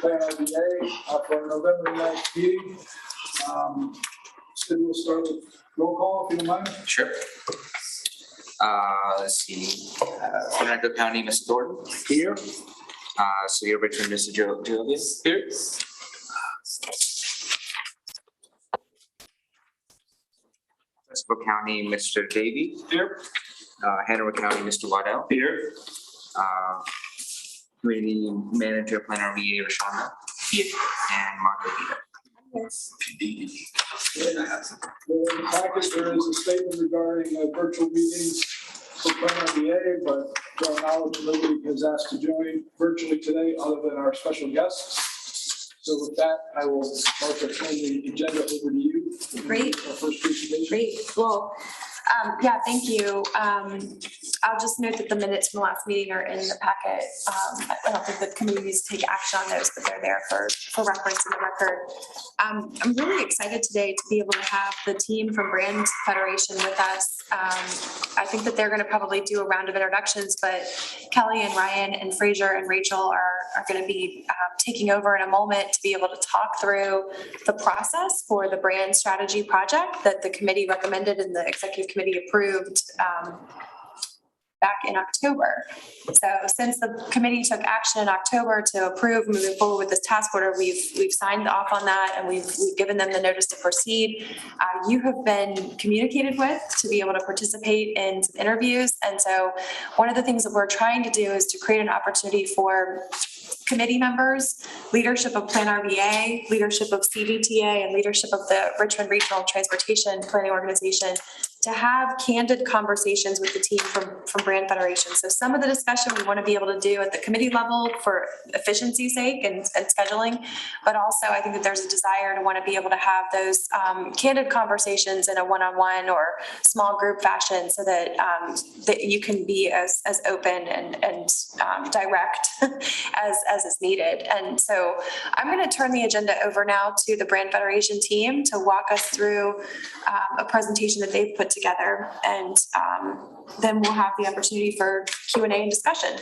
Plan RBA for our November 9th meeting. So we'll start with roll call, if you don't mind. Sure. Let's see. Fernando County, Mr. Thornton. Here. Cedar Richmond, Mr. Jovian. Here. Westbrook County, Mr. Davey. Here. Hanover County, Mr. Waddell. Here. Community Manager, Planner VA, Rashana. Here. And Marco Vita. Yes. In the package, there is a statement regarding virtual meetings for Plan RBA, but to our knowledge, nobody has asked to join virtually today other than our special guests. So with that, I will, Martha, turn the agenda over to you. Great. Our first presentation. Great. Well, yeah, thank you. I'll just note that the minutes from the last meeting are in the packet. I don't think the committee needs to take action on those, but they're there for reference in the record. I'm really excited today to be able to have the team from Brand Federation with us. I think that they're going to probably do a round of introductions, but Kelly and Ryan and Frasier and Rachel are going to be taking over in a moment to be able to talk through the process for the brand strategy project that the committee recommended and the executive committee approved back in October. So since the committee took action in October to approve moving forward with this task order, we've signed off on that and we've given them the notice to proceed. You have been communicated with to be able to participate in some interviews. And so one of the things that we're trying to do is to create an opportunity for committee members, leadership of Plan RBA, leadership of CDTA, and leadership of the Richmond Regional Transportation Planning Organization to have candid conversations with the team from Brand Federation. So some of the discussion we want to be able to do at the committee level for efficiency's sake and scheduling, but also I think that there's a desire to want to be able to have those candid conversations in a one-on-one or small group fashion so that that you can be as open and direct as is needed. And so I'm going to turn the agenda over now to the Brand Federation team to walk us through a presentation that they've put together, and then we'll have the opportunity for Q&A and discussion.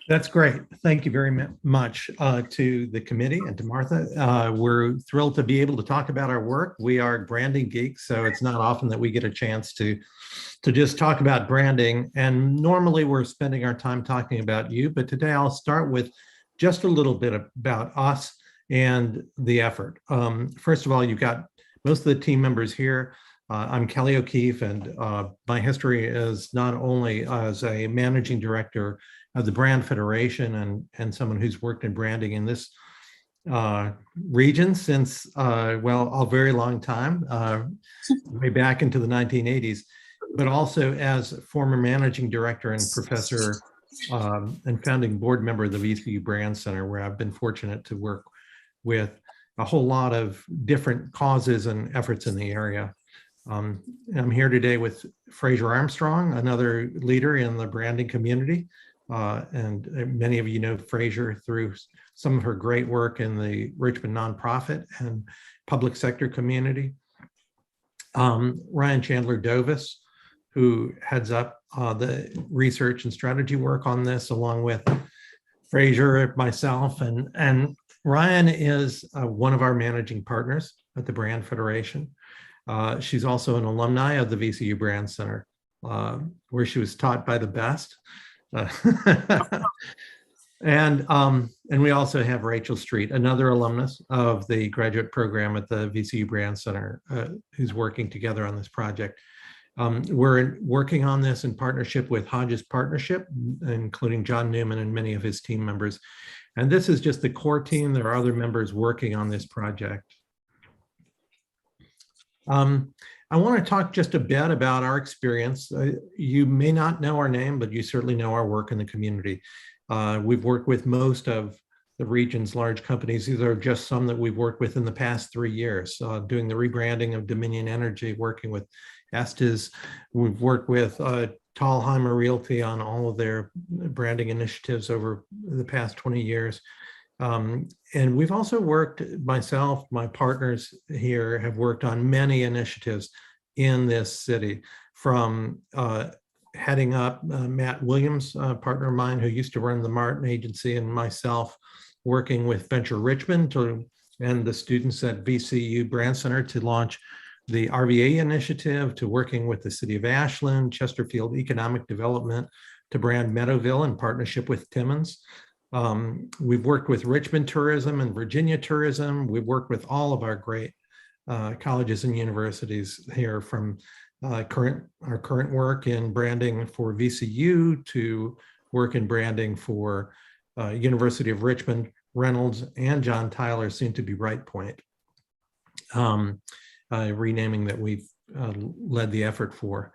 That's great. Thank you very much to the committee and to Martha. We're thrilled to be able to talk about our work. We are branding geeks, so it's not often that we get a chance to just talk about branding. And normally we're spending our time talking about you, but today I'll start with just a little bit about us and the effort. First of all, you've got most of the team members here. I'm Kelly O'Keefe, and my history is not only as a managing director of the Brand Federation and someone who's worked in branding in this region since, well, a very long time, way back into the 1980s, but also as former managing director and professor and founding board member of the VCU Brand Center, where I've been fortunate to work with a whole lot of different causes and efforts in the area. I'm here today with Frasier Armstrong, another leader in the branding community. And many of you know Frasier through some of her great work in the Richmond nonprofit and public sector community. Ryan Chandler Dovis, who heads up the research and strategy work on this, along with Frasier, myself, and Ryan is one of our managing partners at the Brand Federation. She's also an alumni of the VCU Brand Center, where she was taught by the best. And we also have Rachel Street, another alumnus of the graduate program at the VCU Brand Center, who's working together on this project. We're working on this in partnership with Hodges Partnership, including John Newman and many of his team members. And this is just the core team. There are other members working on this project. I want to talk just a bit about our experience. You may not know our name, but you certainly know our work in the community. We've worked with most of the region's large companies. These are just some that we've worked with in the past 3 years, doing the rebranding of Dominion Energy, working with Estes. We've worked with Thalheimer Realty on all of their branding initiatives over the past 20 years. And we've also worked, myself, my partners here have worked on many initiatives in this city, from heading up Matt Williams, a partner of mine who used to run the Martin Agency, and myself working with Venture Richmond and the students at VCU Brand Center to launch the RVA initiative, to working with the City of Ashland, Chesterfield Economic Development, to Brand Meadowville in partnership with Timmons. We've worked with Richmond Tourism and Virginia Tourism. We've worked with all of our great colleges and universities here, from our current work in branding for VCU to work in branding for University of Richmond, Reynolds, and John Tyler, soon to be Bright Point, renaming that we've led the effort for.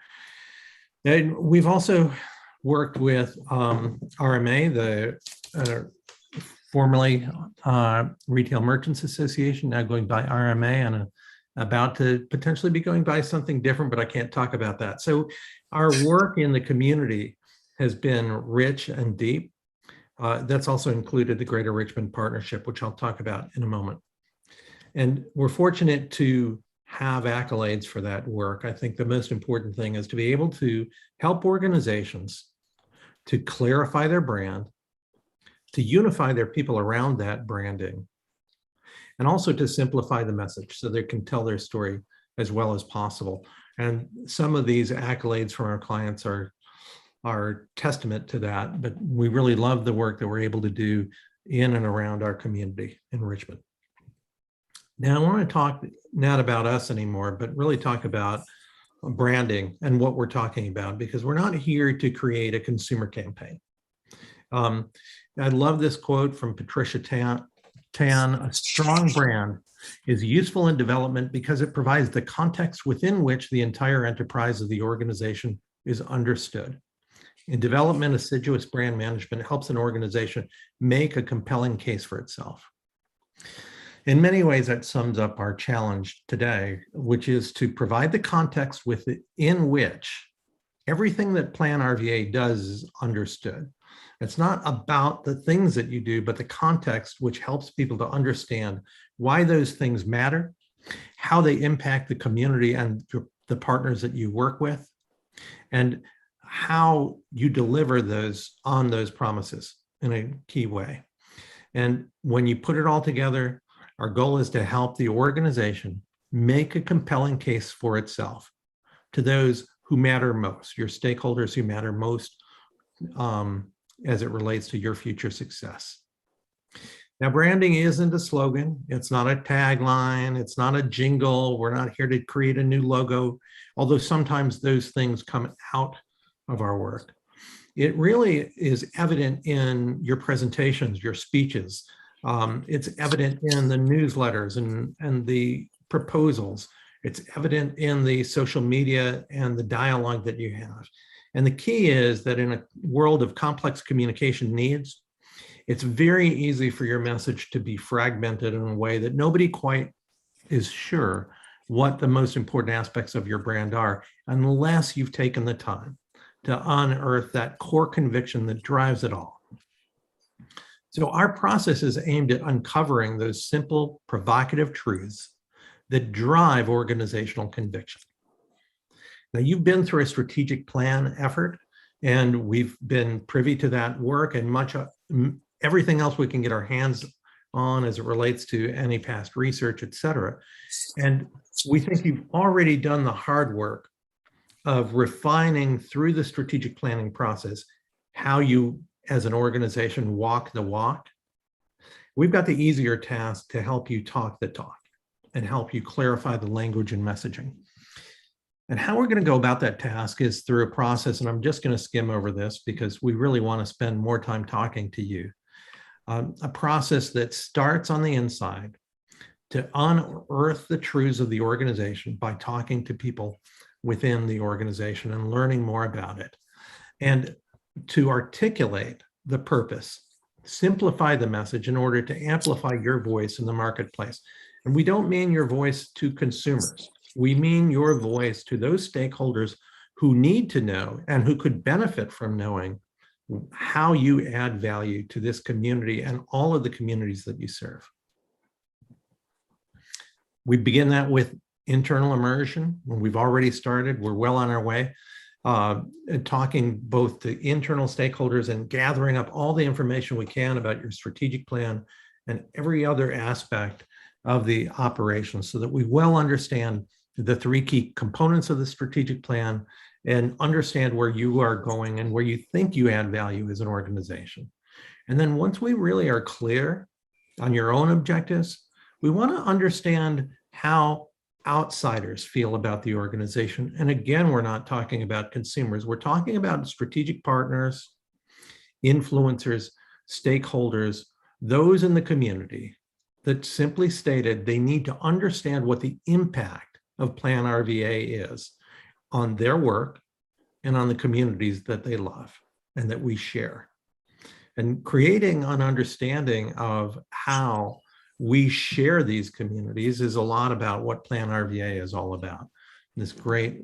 And we've also worked with RMA, the formerly Retail Merchants Association, now going by RMA, and about to potentially be going by something different, but I can't talk about that. So our work in the community has been rich and deep. That's also included the Greater Richmond Partnership, which I'll talk about in a moment. And we're fortunate to have accolades for that work. I think the most important thing is to be able to help organizations to clarify their brand, to unify their people around that branding, and also to simplify the message so they can tell their story as well as possible. And some of these accolades from our clients are testament to that, but we really love the work that we're able to do in and around our community in Richmond. Now, I want to talk not about us anymore, but really talk about branding and what we're talking about, because we're not here to create a consumer campaign. I love this quote from Patricia Tan, "A strong brand is useful in development because it provides the context within which the entire enterprise of the organization is understood. In development, assiduous brand management helps an organization make a compelling case for itself." In many ways, that sums up our challenge today, which is to provide the context within which everything that Plan RVA does is understood. It's not about the things that you do, but the context which helps people to understand why those things matter, how they impact the community and the partners that you work with, and how you deliver on those promises in a key way. And when you put it all together, our goal is to help the organization make a compelling case for itself to those who matter most, your stakeholders who matter most as it relates to your future success. Now, branding isn't a slogan. It's not a tagline. It's not a jingle. We're not here to create a new logo, although sometimes those things come out of our work. It really is evident in your presentations, your speeches. It's evident in the newsletters and the proposals. It's evident in the social media and the dialogue that you have. And the key is that in a world of complex communication needs, it's very easy for your message to be fragmented in a way that nobody quite is sure what the most important aspects of your brand are, unless you've taken the time to unearth that core conviction that drives it all. So our process is aimed at uncovering those simple, provocative truths that drive organizational conviction. Now, you've been through a strategic plan effort, and we've been privy to that work and everything else we can get our hands on as it relates to any past research, et cetera. And we think you've already done the hard work of refining through the strategic planning process how you, as an organization, walk the walk. We've got the easier task to help you talk the talk and help you clarify the language and messaging. And how we're going to go about that task is through a process, and I'm just going to skim over this because we really want to spend more time talking to you. A process that starts on the inside to unearth the truths of the organization by talking to people within the organization and learning more about it, and to articulate the purpose, simplify the message in order to amplify your voice in the marketplace. And we don't mean your voice to consumers. We mean your voice to those stakeholders who need to know and who could benefit from knowing how you add value to this community and all of the communities that you serve. We begin that with internal immersion. When we've already started, we're well on our way. and talking both to internal stakeholders and gathering up all the information we can about your strategic plan and every other aspect of the operation so that we well understand the three key components of the strategic plan and understand where you are going and where you think you add value as an organization. And then once we really are clear on your own objectives, we want to understand how outsiders feel about the organization. And again, we're not talking about consumers. We're talking about strategic partners, influencers, stakeholders, those in the community that simply stated they need to understand what the impact of Plan RVA is on their work and on the communities that they love and that we share. And creating an understanding of how we share these communities is a lot about what Plan RVA is all about, this great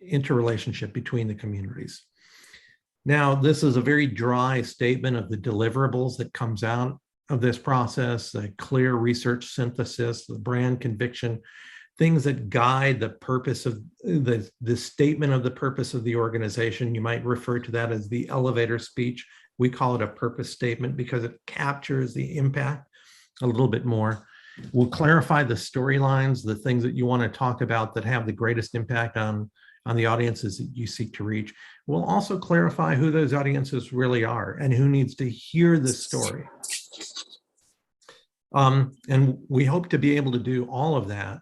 interrelationship between the communities. Now, this is a very dry statement of the deliverables that comes out of this process, the clear research synthesis, the brand conviction, things that guide the purpose of the statement of the purpose of the organization. You might refer to that as the elevator speech. We call it a purpose statement because it captures the impact a little bit more. We'll clarify the storylines, the things that you want to talk about that have the greatest impact on the audiences that you seek to reach. We'll also clarify who those audiences really are and who needs to hear the story. And we hope to be able to do all of that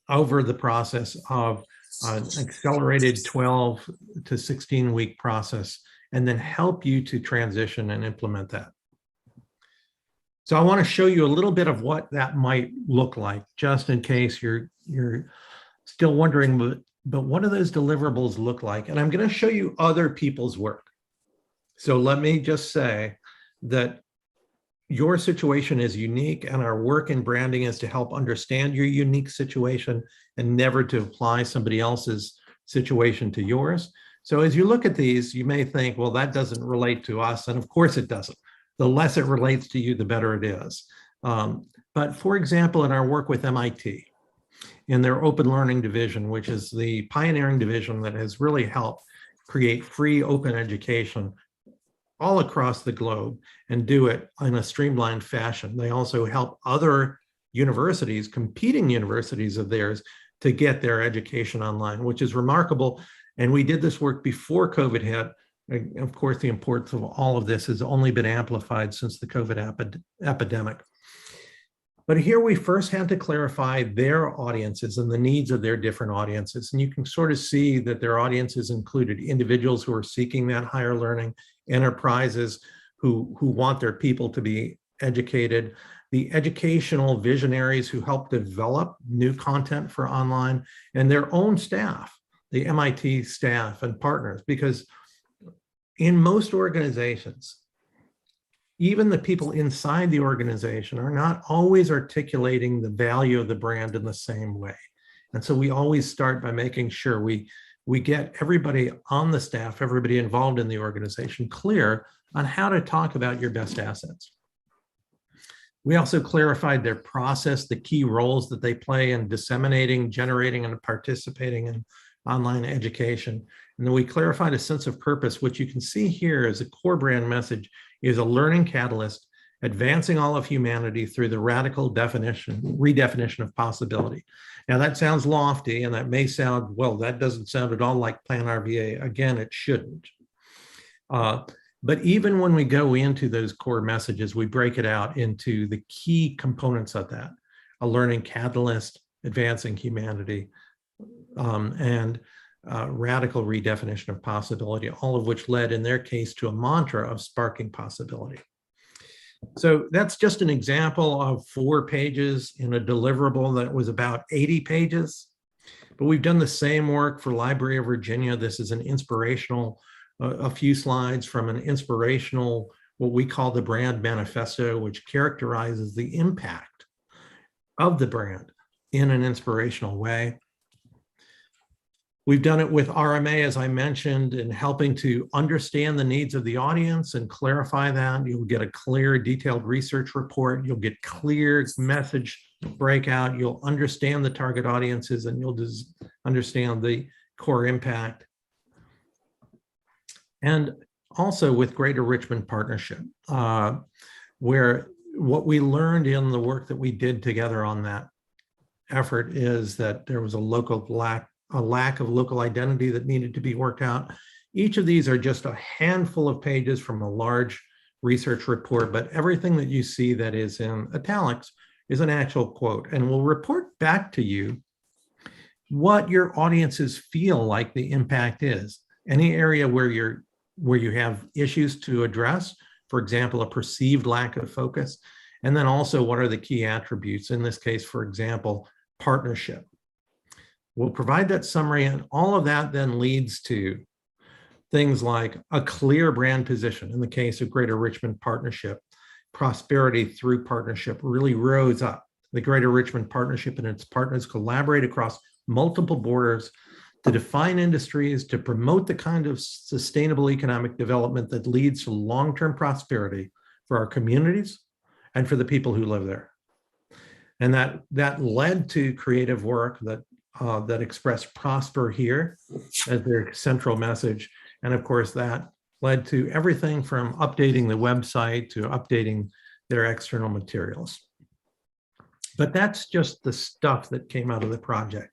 over the process of an accelerated 12 to 16 week process, and then help you to transition and implement that. So I want to show you a little bit of what that might look like, just in case you're still wondering, but what do those deliverables look like? And I'm going to show you other people's work. So let me just say that your situation is unique, and our work in branding is to help understand your unique situation and never to apply somebody else's situation to yours. So as you look at these, you may think, well, that doesn't relate to us. And of course it doesn't. The less it relates to you, the better it is. But for example, in our work with MIT, in their open learning division, which is the pioneering division that has really helped create free open education all across the globe and do it in a streamlined fashion. They also help other universities, competing universities of theirs, to get their education online, which is remarkable. And we did this work before COVID hit. Of course, the importance of all of this has only been amplified since the COVID epidemic. But here we first had to clarify their audiences and the needs of their different audiences. And you can sort of see that their audiences included individuals who are seeking that higher learning, enterprises who want their people to be educated, the educational visionaries who help develop new content for online, and their own staff, the MIT staff and partners, because in most organizations, even the people inside the organization are not always articulating the value of the brand in the same way. And so we always start by making sure we get everybody on the staff, everybody involved in the organization, clear on how to talk about your best assets. We also clarified their process, the key roles that they play in disseminating, generating, and participating in online education. And then we clarified a sense of purpose, which you can see here as a core brand message is a learning catalyst, advancing all of humanity through the radical redefinition of possibility. Now that sounds lofty, and that may sound, well, that doesn't sound at all like Plan RVA. Again, it shouldn't. But even when we go into those core messages, we break it out into the key components of that: a learning catalyst, advancing humanity, and radical redefinition of possibility, all of which led in their case to a mantra of sparking possibility. So that's just an example of 4 pages in a deliverable that was about 80 pages. But we've done the same work for Library of Virginia. This is an inspirational, a few slides from an inspirational, what we call the Brand Manifesto, which characterizes the impact of the brand in an inspirational way. We've done it with RMA, as I mentioned, in helping to understand the needs of the audience and clarify that. You'll get a clear, detailed research report. You'll get clear message breakout. You'll understand the target audiences, and you'll just understand the core impact. And also with Greater Richmond Partnership, where what we learned in the work that we did together on that effort is that there was a lack of local identity that needed to be worked out. Each of these are just a handful of pages from a large research report, but everything that you see that is in italics is an actual quote, and we'll report back to you what your audiences feel like the impact is. Any area where you have issues to address, for example, a perceived lack of focus, and then also what are the key attributes, in this case, for example, partnership. We'll provide that summary, and all of that then leads to things like a clear brand position. In the case of Greater Richmond Partnership, prosperity through partnership really rose up. The Greater Richmond Partnership and its partners collaborate across multiple borders to define industries, to promote the kind of sustainable economic development that leads to long-term prosperity for our communities and for the people who live there. And that led to creative work that expressed prosper here as their central message. And of course, that led to everything from updating the website to updating their external materials. But that's just the stuff that came out of the project.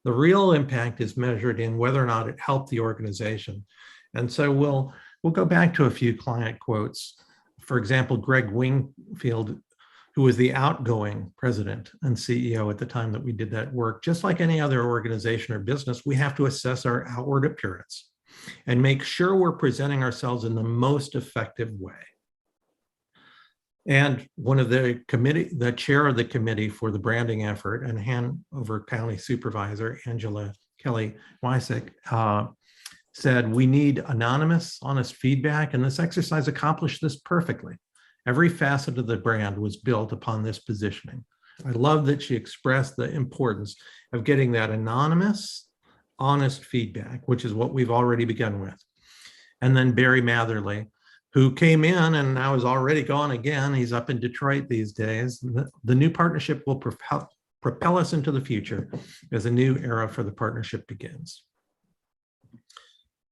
The real impact is measured in whether or not it helped the organization. And so we'll go back to a few client quotes. For example, Greg Wingfield, who was the outgoing president and CEO at the time that we did that work, just like any other organization or business, we have to assess our outward appearance and make sure we're presenting ourselves in the most effective way. And one of the chair of the committee for the branding effort and Hanover County Supervisor, Angela Kelly Wysick, said, we need anonymous, honest feedback, and this exercise accomplished this perfectly. Every facet of the brand was built upon this positioning. I love that she expressed the importance of getting that anonymous, honest feedback, which is what we've already begun with. And then Barry Matherly, who came in and now is already gone again. He's up in Detroit these days. The new partnership will propel us into the future as a new era for the partnership begins.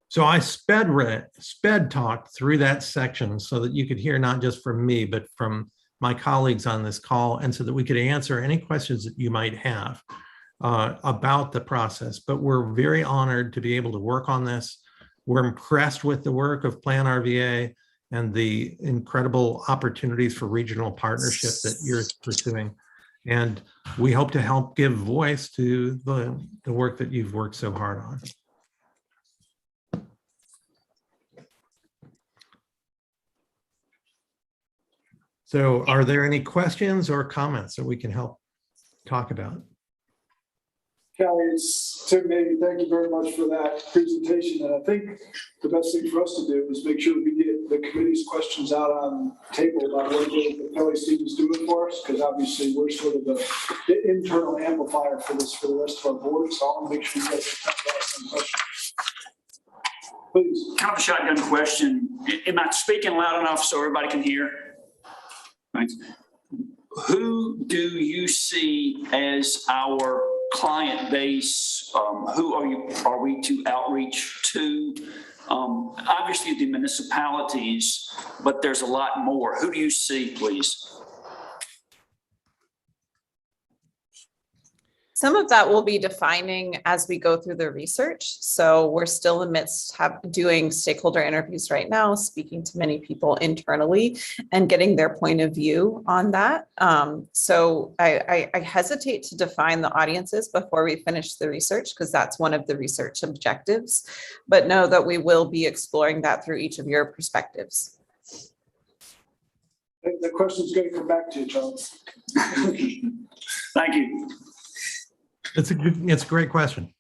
So I sped talked through that section so that you could hear not just from me, but from my colleagues on this call, and so that we could answer any questions that you might have about the process. But we're very honored to be able to work on this. We're impressed with the work of Plan RVA and the incredible opportunities for regional partnership that you're pursuing. And we hope to help give voice to the work that you've worked so hard on. So are there any questions or comments that we can help talk about? Kelly, it's Tim Navy. Thank you very much for that presentation. And I think the best thing for us to do is make sure we get the committee's questions out on the table about what Kelly Stevens is doing for us, because obviously we're sort of the internal amplifier for this for the rest of our board. So I want to make sure you guys can ask some questions. Please. Kind of a shotgun question. Am I speaking loud enough so everybody can hear? Thanks. Who do you see as our client base? Who are we to outreach to? Obviously the municipalities, but there's a lot more. Who do you see, please? Some of that will be defining as we go through the research. So we're still in the midst of doing stakeholder interviews right now, speaking to many people internally and getting their point of view on that. So I hesitate to define the audiences before we finish the research, because that's one of the research objectives, but know that we will be exploring that through each of your perspectives. The question's going to come back to you, Charles. Thank you. It's a great question.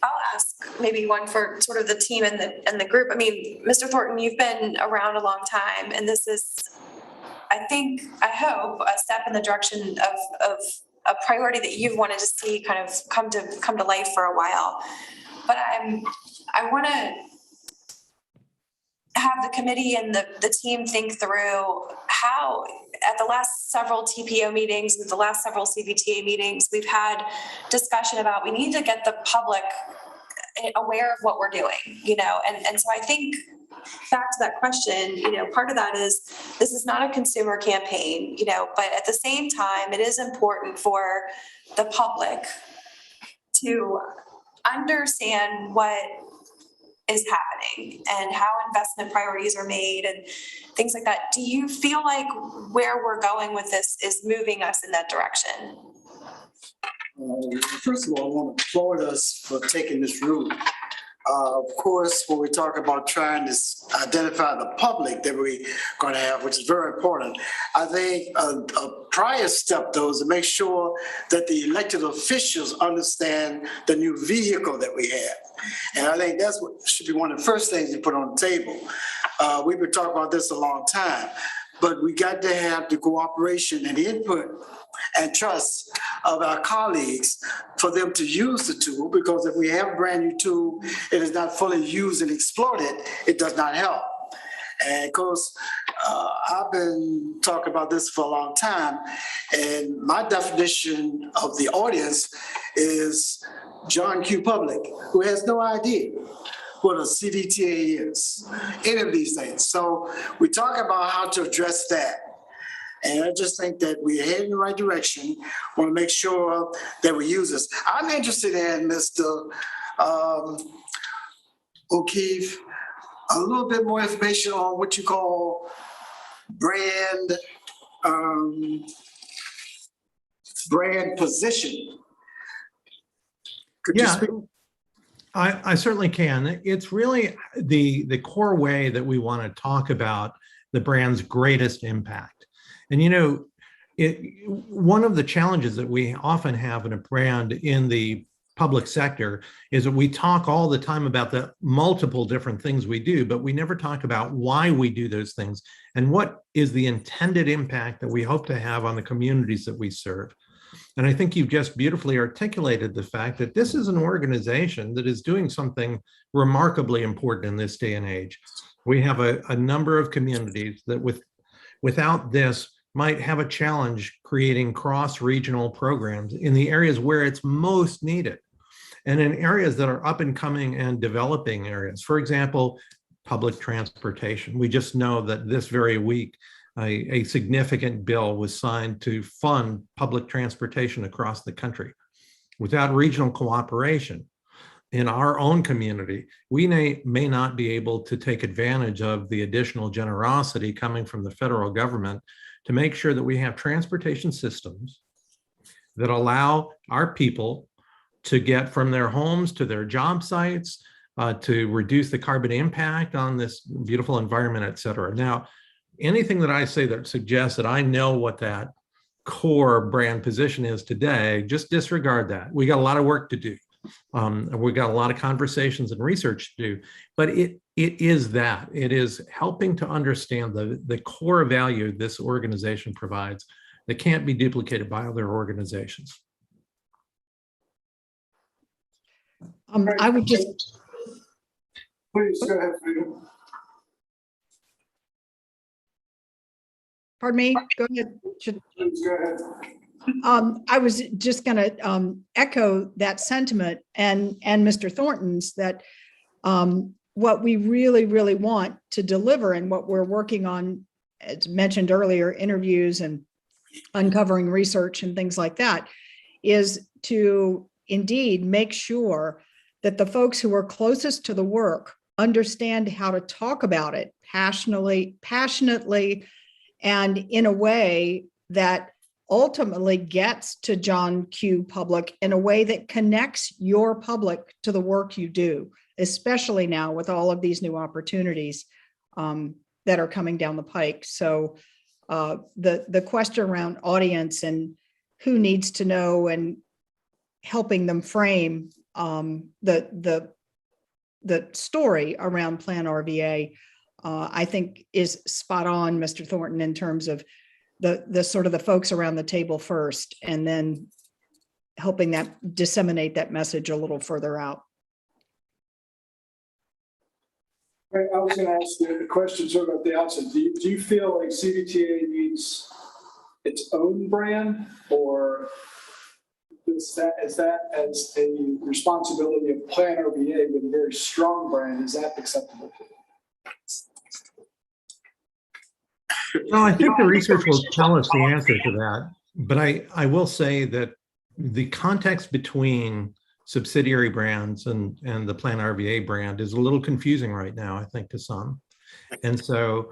I'll ask maybe one for sort of the team and the group. I mean, Mr. Thornton, you've been around a long time, and this is, I hope, a step in the direction of a priority that you've wanted to see kind of come to life for a while. But I want to have the committee and the team think through how, at the last several TPO meetings, and the last several CVTA meetings, we've had discussion about, we need to get the public aware of what we're doing, and so I think back to that question, part of that is, this is not a consumer campaign, but at the same time, it is important for the public to understand what is happening and how investment priorities are made and things like that. Do you feel like where we're going with this is moving us in that direction? First of all, I want to applaud us for taking this route. Of course, when we talk about trying to identify the public that we're going to have, which is very important, I think a prior step, though, is to make sure that the elected officials understand the new vehicle that we have. And I think that's what should be one of the first things you put on the table. We've been talking about this a long time, but we got to have the cooperation and input and trust of our colleagues for them to use the tool, because if we have a brand new tool, it is not fully used and exploited, it does not help. And of course, I've been talking about this for a long time, and my definition of the audience is John Q. Public, who has no idea what a CDTA is, any of these things. So we talk about how to address that. And I just think that we're heading in the right direction. Want to make sure that we use this. I'm interested in, Mr. O'Keefe, a little bit more information on what you call brand position. Could you Yeah. speak? I certainly can. It's really the core way that we want to talk about the brand's greatest impact. And one of the challenges that we often have in a brand in the public sector is that we talk all the time about the multiple different things we do, but we never talk about why we do those things and what is the intended impact that we hope to have on the communities that we serve. And I think you've just beautifully articulated the fact that this is an organization that is doing something remarkably important in this day and age. We have a number of communities that without this might have a challenge creating cross-regional programs in the areas where it's most needed and in areas that are up and coming and developing areas. For example, public transportation. We just know that this very week, a significant bill was signed to fund public transportation across the country. Without regional cooperation in our own community, we may not be able to take advantage of the additional generosity coming from the federal government to make sure that we have transportation systems that allow our people to get from their homes to their job sites, to reduce the carbon impact on this beautiful environment, et cetera. Now, anything that I say that suggests that I know what that core brand position is today, just disregard that. We got a lot of work to do. We've got a lot of conversations and research to do, but it is that. It is helping to understand the core value this organization provides that can't be duplicated by other organizations. I would just... Please go ahead, Freedom. Pardon me, go ahead. Please go ahead. I was just going to echo that sentiment and Mr. Thornton's, that what we really, really want to deliver and what we're working on, as mentioned earlier, interviews and uncovering research and things like that, is to indeed make sure that the folks who are closest to the work understand how to talk about it passionately, and in a way that ultimately gets to John Q. Public in a way that connects your public to the work you do, especially now with all of these new opportunities that are coming down the pike. So the question around audience and who needs to know and helping them frame the story around Plan RVA, I think is spot on, Mr. Thornton, in terms of the sort of the folks around the table first, and then helping that disseminate that message a little further out. Right, I was gonna ask the question sort of at the outset. Do you feel like CVTA needs its own brand, or is that as a responsibility of Plan RVA with a very strong brand, is that acceptable? Well, I think the research will tell us the answer to that. But I will say that the context between subsidiary brands and the Plan RVA brand is a little confusing right now, I think, to some. And so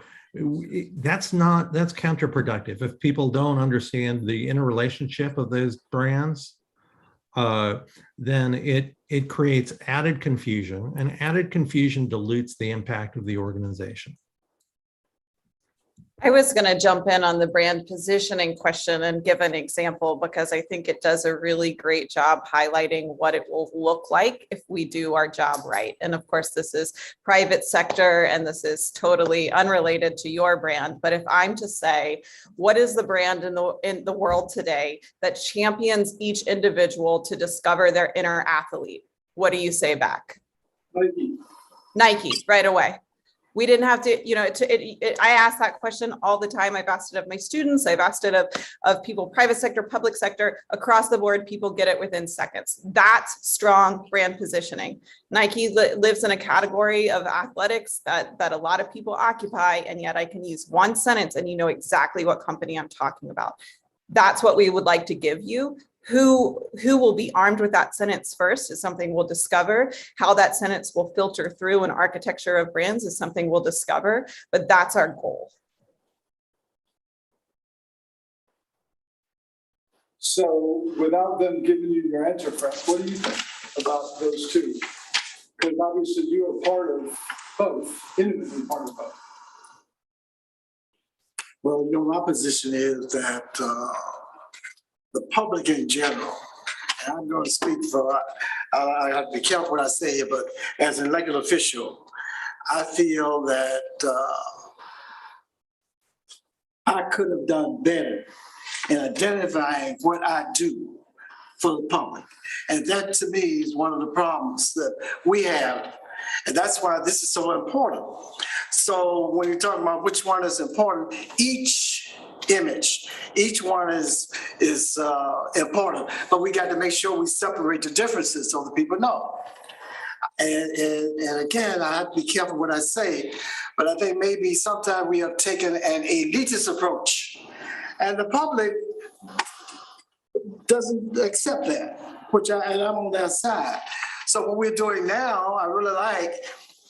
that's counterproductive. If people don't understand the interrelationship of those brands, then it creates added confusion, and added confusion dilutes the impact of the organization. I was going to jump in on the brand positioning question and give an example, because I think it does a really great job highlighting what it will look like if we do our job right. And of course, this is private sector, and this is totally unrelated to your brand. But if I'm to say, what is the brand in the world today that champions each individual to discover their inner athlete? What do you say back? Nike, right away. We didn't have to, I ask that question all the time. I've asked it of my students. I've asked it of people, private sector, public sector, across the board. People get it within seconds. That's strong brand positioning. Nike lives in a category of athletics that a lot of people occupy, and yet I can use one sentence and you know exactly what company I'm talking about. That's what we would like to give you. Who will be armed with that sentence first is something we'll discover. How that sentence will filter through an architecture of brands is something we'll discover, but that's our goal. So without them giving you your answer, Frank, what do you think about those two? Because obviously you are part of both, intimately part of both. Well, my position is that the public in general, and I'm going to speak for, I have to be careful what I say here, but as an elected official, I feel that I could have done better in identifying what I do for the public. And that to me is one of the problems that we have. And that's why this is so important. So when you're talking about which one is important, each image, each one is important, but we got to make sure we separate the differences so that people know. And again, I have to be careful what I say, but I think maybe sometimes we have taken an elitist approach, and the public doesn't accept that, and I'm on that side. So what we're doing now, I really like,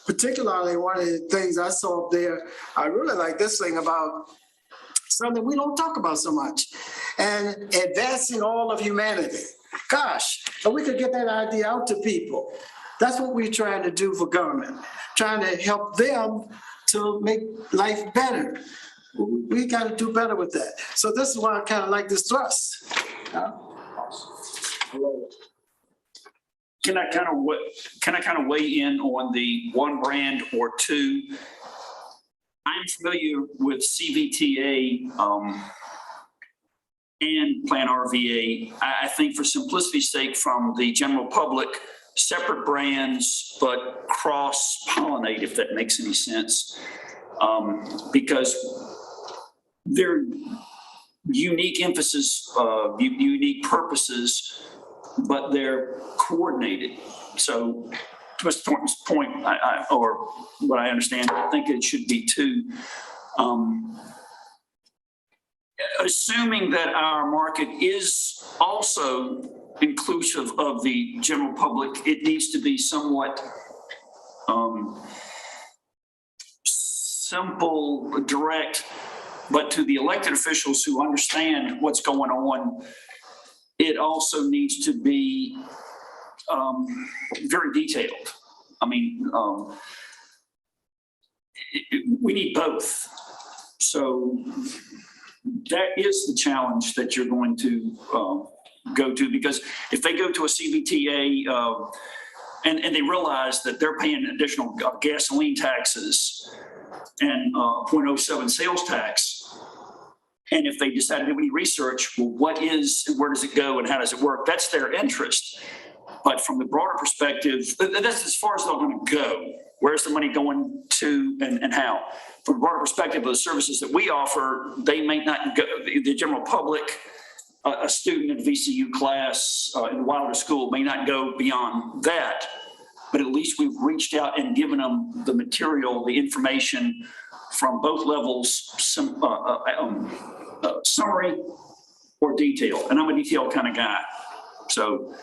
particularly one of the things I saw up there, I really like this thing about something we don't talk about so much, and advancing all of humanity. Gosh, if we could get that idea out to people. That's what we're trying to do for government, trying to help them to make life better. We got to do better with that. So this is why I kind of like this thrust. Can I kind of weigh in on the one brand or two? I'm familiar with CVTA and Plan RVA. I think for simplicity's sake, from the general public, separate brands, but cross-pollinate, if that makes any sense, because they're unique emphasis, unique purposes, but they're coordinated. So to Mr. Thornton's point, or what I understand, I think it should be two. Assuming that our market is also inclusive of the general public, it needs to be somewhat simple, direct, but to the elected officials who understand what's going on, it also needs to be very detailed. I mean, we need both. So that is the challenge that you're going to go to, because if they go to a CVTA and they realize that they're paying additional gasoline taxes and 0.07 sales tax, and if they decide to do any research, well, where does it go and how does it work? That's their interest. But from the broader perspective, that's as far as they're going to go. Where's the money going to and how? From the broader perspective of the services that we offer, they may not go, the general public, a student in a VCU class in Wilder School may not go beyond that. But at least we've reached out and given them the material, the information from both levels, some summary or detail. And I'm a detailed kind of guy. So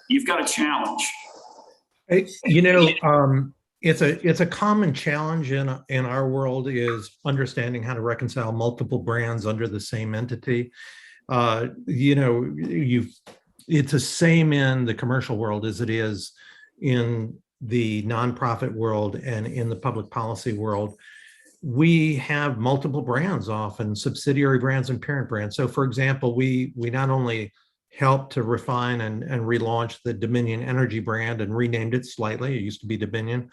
you've got a challenge. It's a common challenge in our world is understanding how to reconcile multiple brands under the same entity. It's the same in the commercial world as it is in the nonprofit world and in the public policy world. We have multiple brands, often subsidiary brands and parent brands. So for example, we not only helped to refine and relaunch the Dominion Energy brand and renamed it slightly, it used to be Dominion,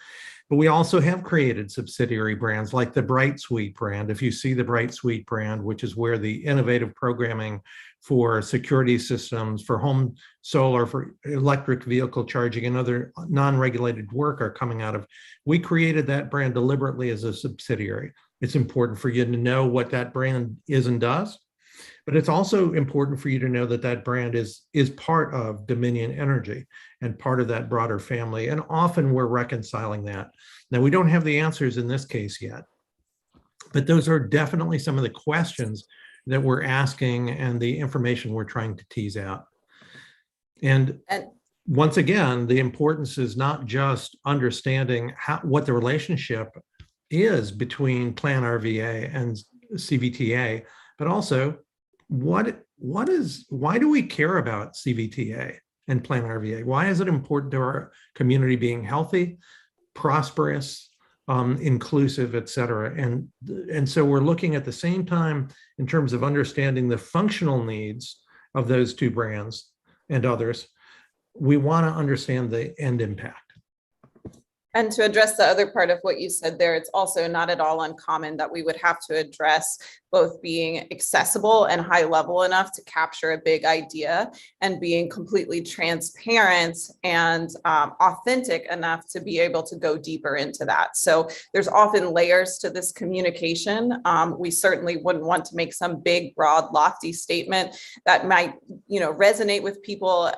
but we also have created subsidiary brands like the Bright Suite brand. If you see the Bright Suite brand, which is where the innovative programming for security systems, for home solar, for electric vehicle charging and other non-regulated work are coming out of, we created that brand deliberately as a subsidiary. It's important for you to know what that brand is and does, but it's also important for you to know that that brand is part of Dominion Energy and part of that broader family. And often we're reconciling that. Now, we don't have the answers in this case yet, but those are definitely some of the questions that we're asking and the information we're trying to tease out. And once again, the importance is not just understanding what the relationship is between Plan RVA and CVTA, but also why do we care about CVTA and Plan RVA? Why is it important to our community being healthy, prosperous, inclusive, et cetera? And so we're looking at the same time in terms of understanding the functional needs of those two brands and others. We want to understand the end impact. And to address the other part of what you said there, it's also not at all uncommon that we would have to address both being accessible and high level enough to capture a big idea and being completely transparent and authentic enough to be able to go deeper into that. So there's often layers to this communication. We certainly wouldn't want to make some big, broad, lofty statement that might, resonate with people,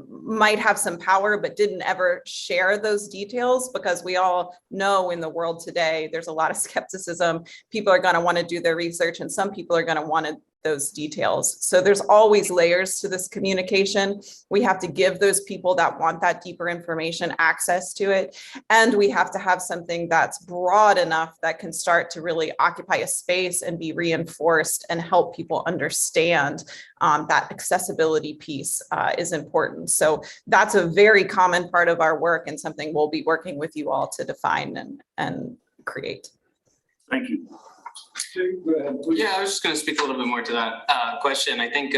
might have some power, but didn't ever share those details, because we all know in the world today, there's a lot of skepticism. People are going to want to do their research, and some people are going to want those details. So there's always layers to this communication. We have to give those people that want that deeper information access to it. And we have to have something that's broad enough that can start to really occupy a space and be reinforced and help people understand that accessibility piece is important. So that's a very common part of our work and something we'll be working with you all to define and create. Thank you. Go ahead, please. Yeah, I was just going to speak a little bit more to that question. I think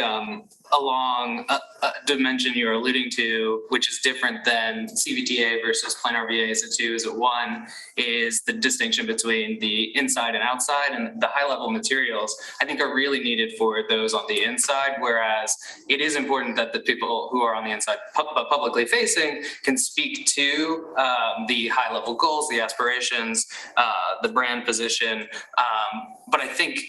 along a dimension you're alluding to, which is different than CVTA versus Plan RVA, is it two, is it one, is the distinction between the inside and outside, and the high level materials I think are really needed for those on the inside, whereas it is important that the people who are on the inside publicly facing can speak to the high level goals, the aspirations, the brand position, but I think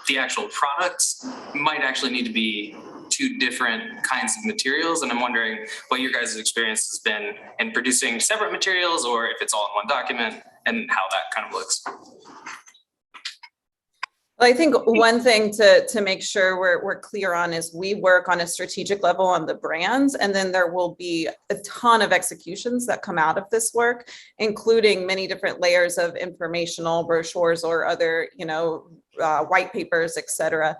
the actual products might actually need to be two different kinds of materials. And I'm wondering what your guys' experience has been in producing separate materials, or if it's all in one document, and how that kind of looks. Well, I think one thing to make sure we're clear on is we work on a strategic level on the brands, and then there will be a ton of executions that come out of this work, including many different layers of informational brochures or other, white papers, et cetera.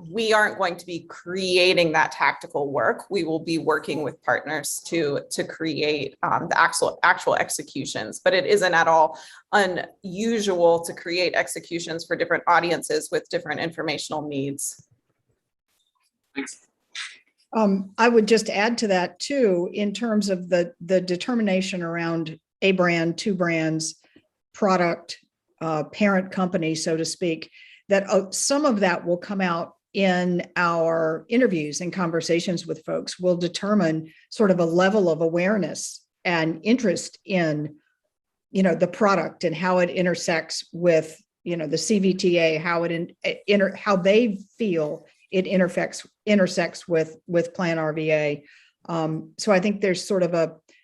We aren't going to be creating that tactical work. We will be working with partners to create the actual executions, but it isn't at all unusual to create executions for different audiences with different informational needs. Thanks. I would just add to that too, in terms of the determination around a brand, two brands, product, parent company, so to speak, that some of that will come out in our interviews and conversations with folks will determine sort of a level of awareness and interest in, the product and how it intersects with, the CVTA, how they feel it intersects with Plan RVA. So I think there's sort of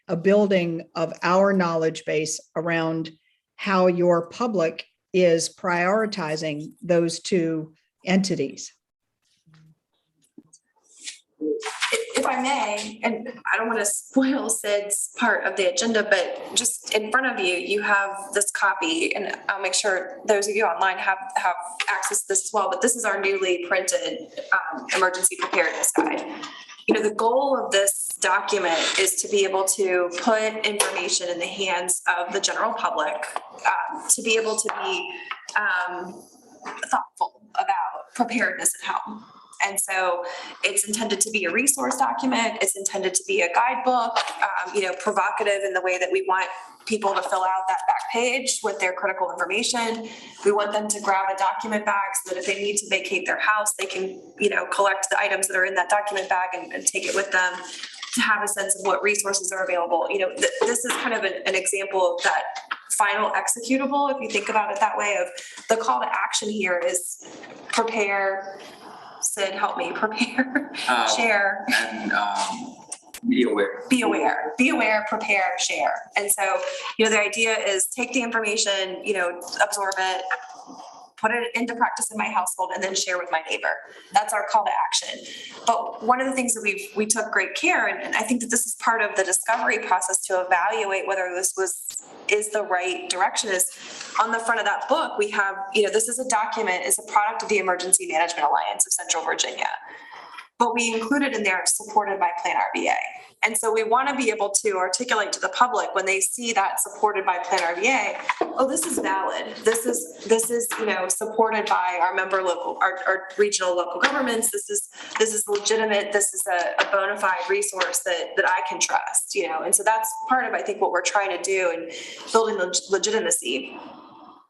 a building of our knowledge base around how your public is prioritizing those two entities. If I may, and I don't want to spoil Sid's part of the agenda, but just in front of you, you have this copy, and I'll make sure those of you online have access to this as well, but this is our newly printed emergency preparedness guide. The goal of this document is to be able to put information in the hands of the general public, to be able to be thoughtful about preparedness at home. And so it's intended to be a resource document. It's intended to be a guidebook, provocative in the way that we want people to fill out that back page with their critical information. We want them to grab a document bag so that if they need to vacate their house, they can, collect the items that are in that document bag and take it with them, to have a sense of what resources are available. This is kind of an example of that final executable, if you think about it that way, of the call to action here is prepare. Sid, help me, prepare, share. And be aware. Be aware, prepare, share. And so, the idea is take the information, absorb it, put it into practice in my household, and then share with my neighbor. That's our call to action. But one of the things that we took great care, and I think that this is part of the discovery process to evaluate whether this is the right direction, is on the front of that book, we have, this is a document, is a product of the Emergency Management Alliance of Central Virginia. But we included in there supported by Plan RVA. And so we want to be able to articulate to the public when they see that supported by Plan RVA, oh, this is valid. This is supported by our member local, our regional local governments. This is legitimate. This is a bona fide resource that I can trust, And so that's part of, I think, what we're trying to do in building legitimacy.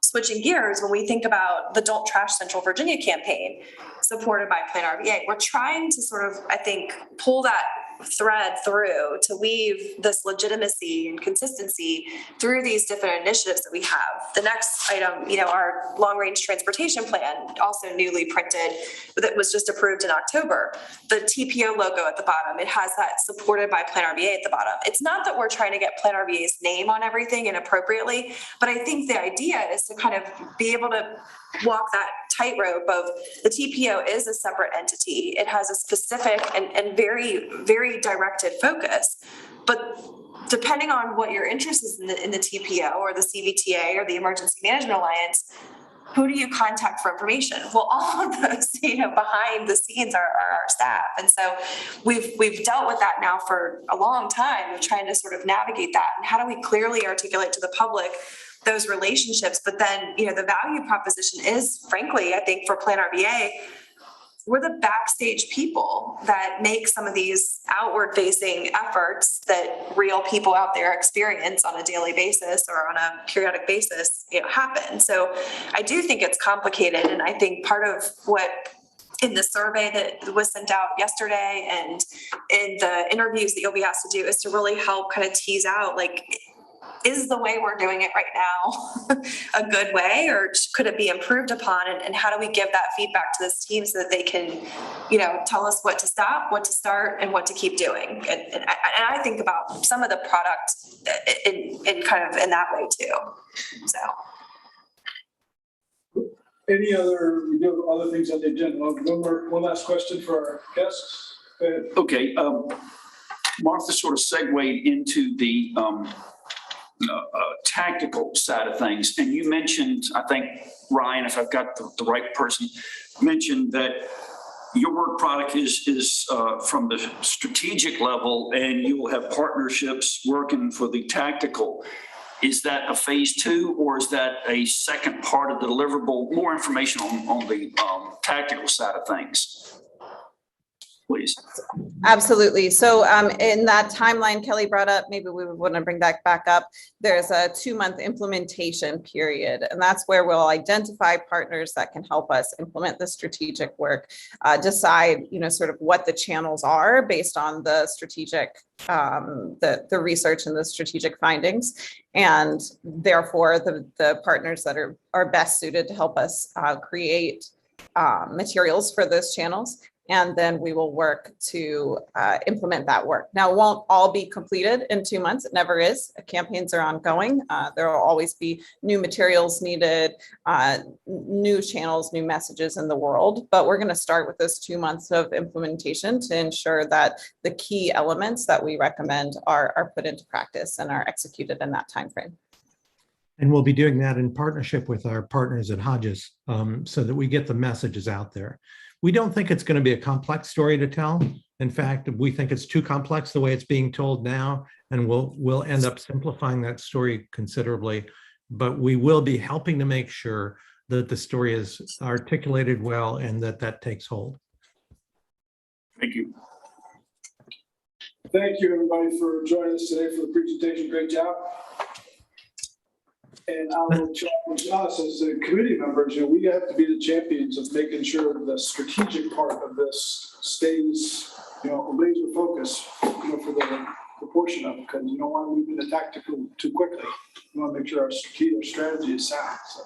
Switching gears, when we think about the Don't Trash Central Virginia campaign supported by Plan RVA, we're trying to sort of, I think, pull that thread through to weave this legitimacy and consistency through these different initiatives that we have. The next item, our long-range transportation plan, also newly printed, that was just approved in October. The TPO logo at the bottom, it has that supported by Plan RVA at the bottom. It's not that we're trying to get Plan RVA's name on everything inappropriately, but I think the idea is to kind of be able to walk that tightrope of the TPO is a separate entity. It has a specific and very, very directed focus. But depending on what your interest is in the TPO or the CVTA or the Emergency Management Alliance, who do you contact for information? Well, all of those, behind the scenes are our staff. And so we've dealt with that now for a long time of trying to sort of navigate that. And how do we clearly articulate to the public those relationships? But then, the value proposition is, frankly, I think for Plan RVA, we're the backstage people that make some of these outward facing efforts that real people out there experience on a daily basis or on a periodic basis, happen. So I do think it's complicated. And I think part of what in the survey that was sent out yesterday and in the interviews that you'll be asked to do is to really help kind of tease out, is the way we're doing it right now a good way, or could it be improved upon? And how do we give that feedback to this team so that they can, tell us what to stop, what to start, and what to keep doing? And I think about some of the product in kind of in that way too. So. We do other things on the agenda. One last question for our guests. Go ahead. Okay. Martha sort of segued into the tactical side of things. And you mentioned, I think, Ryan, if I've got the right person, mentioned that your work product is from the strategic level and you will have partnerships working for the tactical. Is that a phase 2 or is that a second part of the deliverable? More information on the tactical side of things. please. Absolutely. So in that timeline Kelly brought up, maybe we would want to bring that back up. There's a 2-month implementation period, and that's where we'll identify partners that can help us implement the strategic work, decide, sort of what the channels are based on the strategic, the research and the strategic findings. And therefore the partners that are best suited to help us create materials for those channels. And then we will work to implement that work. Now, it won't all be completed in 2 months. It never is. Campaigns are ongoing. There will always be new materials needed, new channels, new messages in the world. But we're going to start with this 2 months of implementation to ensure that the key elements that we recommend are put into practice and are executed in that timeframe. And we'll be doing that in partnership with our partners at Hodges, so that we get the messages out there. We don't think it's going to be a complex story to tell. In fact, we think it's too complex the way it's being told now, and we'll end up simplifying that story considerably. But we will be helping to make sure that the story is articulated well and that takes hold. Thank you. Thank you, everybody, for joining us today for the presentation. Great job. And I will challenge us as the committee members, we have to be the champions of making sure the strategic part of this stays, laser focus, for the portion of it, because you don't want to move into tactical too quickly. You want to make sure our strategy is sound. So.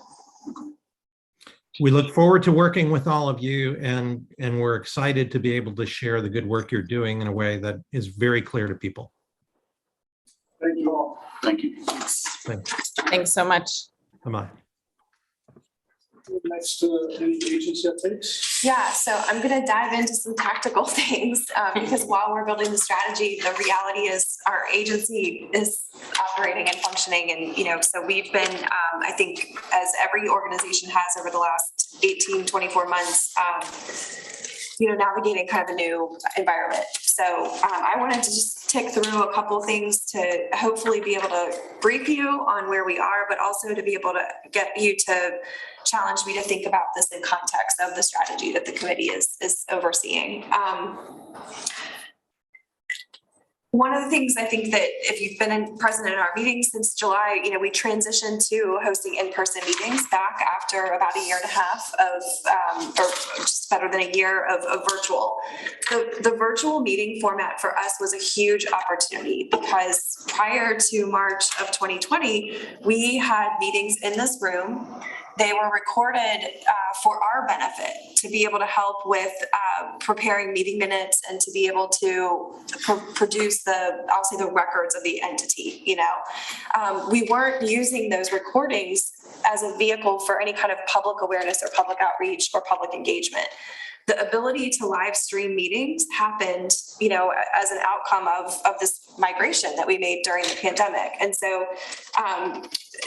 We look forward to working with all of you, and we're excited to be able to share the good work you're doing in a way that is very clear to people. Thank you all. Thank you. Thanks so much. Bye-bye. Next, any agency updates? Yeah, so I'm going to dive into some tactical things because while we're building the strategy, the reality is our agency is operating and functioning. And, so we've been, I think, as every organization has over the last 18, 24 months, navigating kind of a new environment. So I wanted to just tick through a couple things to hopefully be able to brief you on where we are, but also to be able to get you to challenge me to think about this in context of the strategy that the committee is overseeing. One of the things I think that if you've been present in our meetings since July, we transitioned to hosting in-person meetings back after about a year and a half of, or just better than a year of virtual. The virtual meeting format for us was a huge opportunity because prior to March of 2020, we had meetings in this room. They were recorded for our benefit to be able to help with preparing meeting minutes and to be able to produce the records of the entity. We weren't using those recordings as a vehicle for any kind of public awareness or public outreach or public engagement. The ability to live stream meetings happened, as an outcome of this migration that we made during the pandemic. And so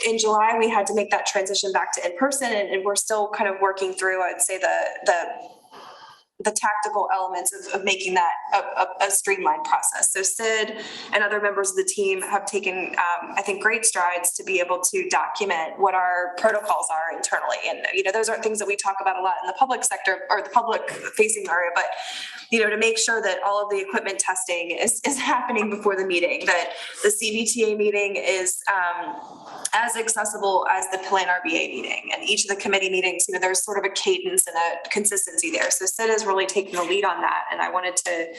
in July, we had to make that transition back to in-person, and we're still kind of working through, I'd say, the tactical elements of making that a streamlined process. So Sid and other members of the team have taken, I think, great strides to be able to document what our protocols are internally. And, those aren't things that we talk about a lot in the public sector or the public facing area, but, to make sure that all of the equipment testing is happening before the meeting, that the CVTA meeting is as accessible as the Plan RBA meeting. And each of the committee meetings, there's sort of a cadence and a consistency there. So Sid is really taking the lead on that. And I wanted to,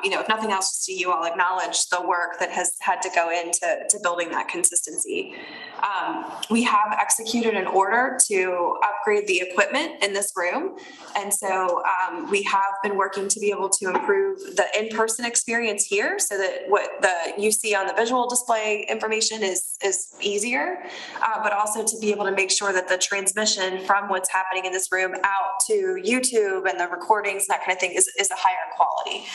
if nothing else, just to you all acknowledge the work that has had to go into building that consistency. We have executed an order to upgrade the equipment in this room. And so we have been working to be able to improve the in-person experience here so that what you see on the visual display information is easier, but also to be able to make sure that the transmission from what's happening in this room out to YouTube and the recordings and that kind of thing is a higher quality.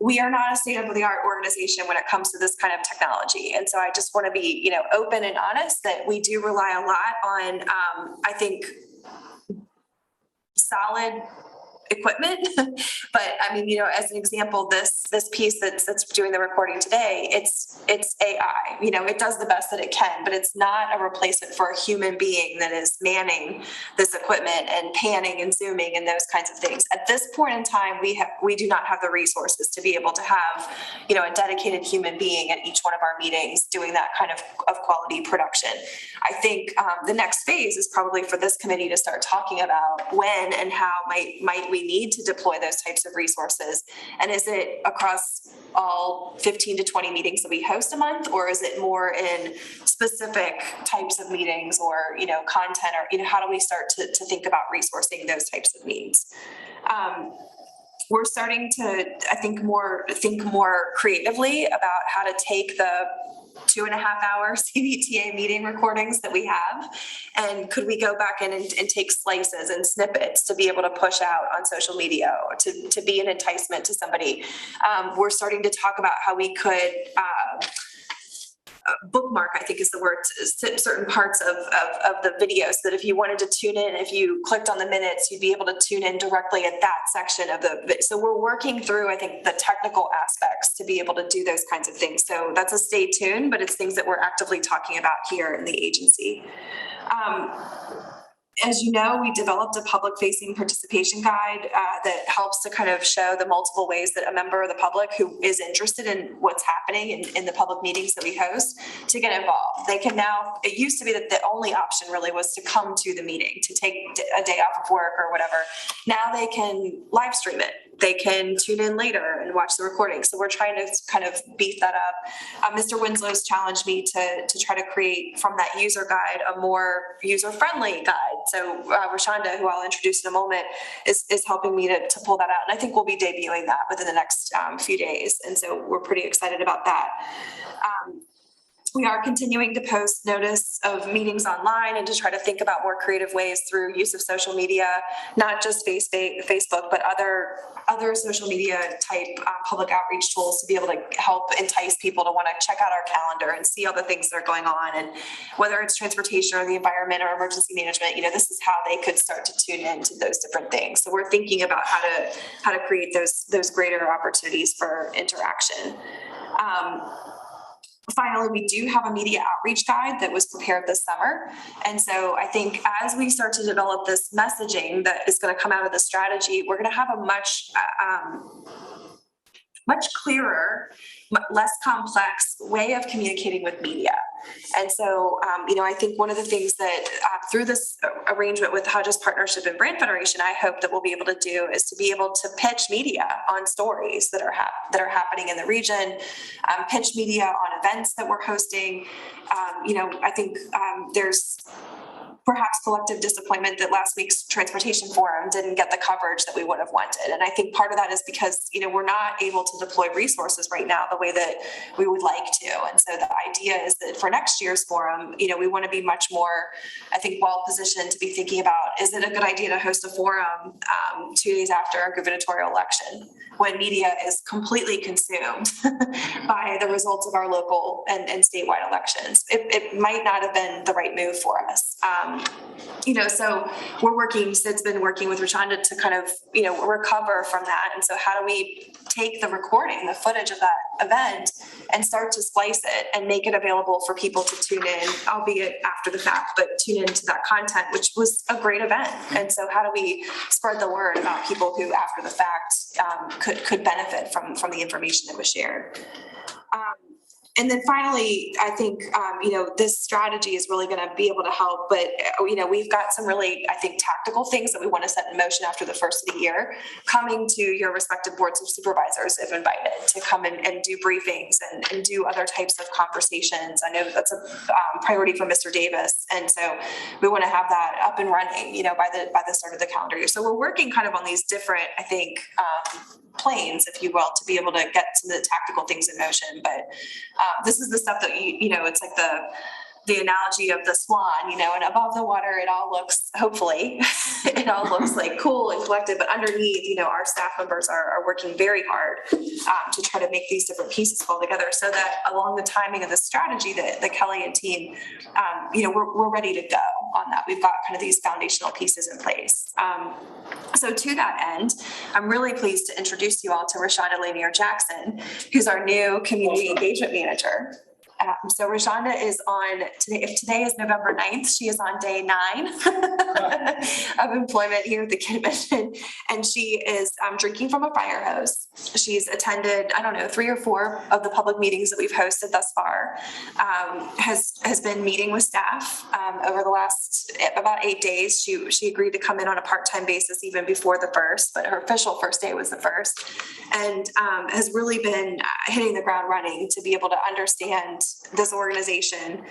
We are not a state-of-the-art organization when it comes to this kind of technology. And so I just want to be, open and honest that we do rely a lot on, I think, solid equipment. But I mean, as an example, this piece that's doing the recording today, it's AI. It does the best that it can, but it's not a replacement for a human being that is manning this equipment and panning and zooming and those kinds of things. At this point in time, we do not have the resources to be able to have, a dedicated human being at each one of our meetings doing that kind of quality production. I think the next phase is probably for this committee to start talking about when and how might we need to deploy those types of resources. And is it across all 15 to 20 meetings that we host a month, or is it more in specific types of meetings or, content, or, how do we start to think about resourcing those types of needs? We're starting to, I think more creatively about how to take the 2.5-hour CVTA meeting recordings that we have, and could we go back in and take slices and snippets to be able to push out on social media or to be an enticement to somebody. We're starting to talk about how we could bookmark, I think is the word, certain parts of the video, so that if you wanted to tune in, if you clicked on the minutes, you'd be able to tune in directly at that section of the. So we're working through, I think, the technical aspects to be able to do those kinds of things. So that's a stay tuned, but it's things that we're actively talking about here in the agency. As you know, we developed a public-facing participation guide that helps to kind of show the multiple ways that a member of the public who is interested in what's happening in the public meetings that we host to get involved. They can now, it used to be that the only option really was to come to the meeting, to take a day off of work or whatever. Now they can live stream it. They can tune in later and watch the recording. So we're trying to kind of beef that up. Mr. Winslow's challenged me to try to create from that user guide a more user-friendly guide. So Rashonda, who I'll introduce in a moment, is helping me to pull that out. And I think we'll be debuting that within the next few days. And so we're pretty excited about that. We are continuing to post notice of meetings online and to try to think about more creative ways through use of social media, not just Facebook, but other social media type public outreach tools to be able to help entice people to want to check out our calendar and see all the things that are going on. And whether it's transportation or the environment or emergency management, this is how they could start to tune into those different things. So we're thinking about how to create those greater opportunities for interaction. Finally, we do have a media outreach guide that was prepared this summer. And so I think as we start to develop this messaging that is going to come out of the strategy, we're going to have a much clearer, less complex way of communicating with media. And so, I think one of the things that through this arrangement with Hodges Partnership and Brand Federation, I hope that we'll be able to do is to be able to pitch media on stories that are happening in the region, pitch media on events that we're hosting. I think there's perhaps collective disappointment that last week's transportation forum didn't get the coverage that we would have wanted. And I think part of that is because, we're not able to deploy resources right now the way that we would like to. And so the idea is that for next year's forum, we want to be much more, I think, well-positioned to be thinking about, is it a good idea to host a forum 2 days after a gubernatorial election when media is completely consumed by the results of our local and statewide elections? It might not have been the right move for us. So Sid's been working with Rashonda to kind of, recover from that. And so how do we take the recording, the footage of that event, and start to splice it and make it available for people to tune in, albeit after the fact, but tune into that content, which was a great event. And so how do we spread the word about people who after the fact could benefit from the information that was shared? And then finally, I think, this strategy is really going to be able to help, but, we've got some really, I think, tactical things that we want to set in motion after the first of the year, coming to your respective boards of supervisors if invited to come and do briefings and do other types of conversations. I know that's a priority for Mr. Davis. And so we want to have that up and running, by the start of the calendar year. So we're working kind of on these different, I think, planes, if you will, to be able to get some of the tactical things in motion. But this is the stuff that it's like the analogy of the swan, and above the water, it all looks, hopefully, it all looks like cool and collected, but underneath, our staff members are working very hard to try to make these different pieces fall together so that along the timing of the strategy that Kelly and team, we're ready to go on that. We've got kind of these foundational pieces in place. So to that end, I'm really pleased to introduce you all to Rashonda Lanier-Jackson, who's our new Community Engagement Manager. So Rashonda is on today, if today is November 9th, she is on day 9 of employment here at the Immersion, and she is drinking from a fire hose. She's attended, I don't know, 3 or 4 of the public meetings that we've hosted thus far, has been meeting with staff over the last about 8 days. She agreed to come in on a part-time basis even before the 1st, but her official first day was the 1st, and has really been hitting the ground running to be able to understand this organization,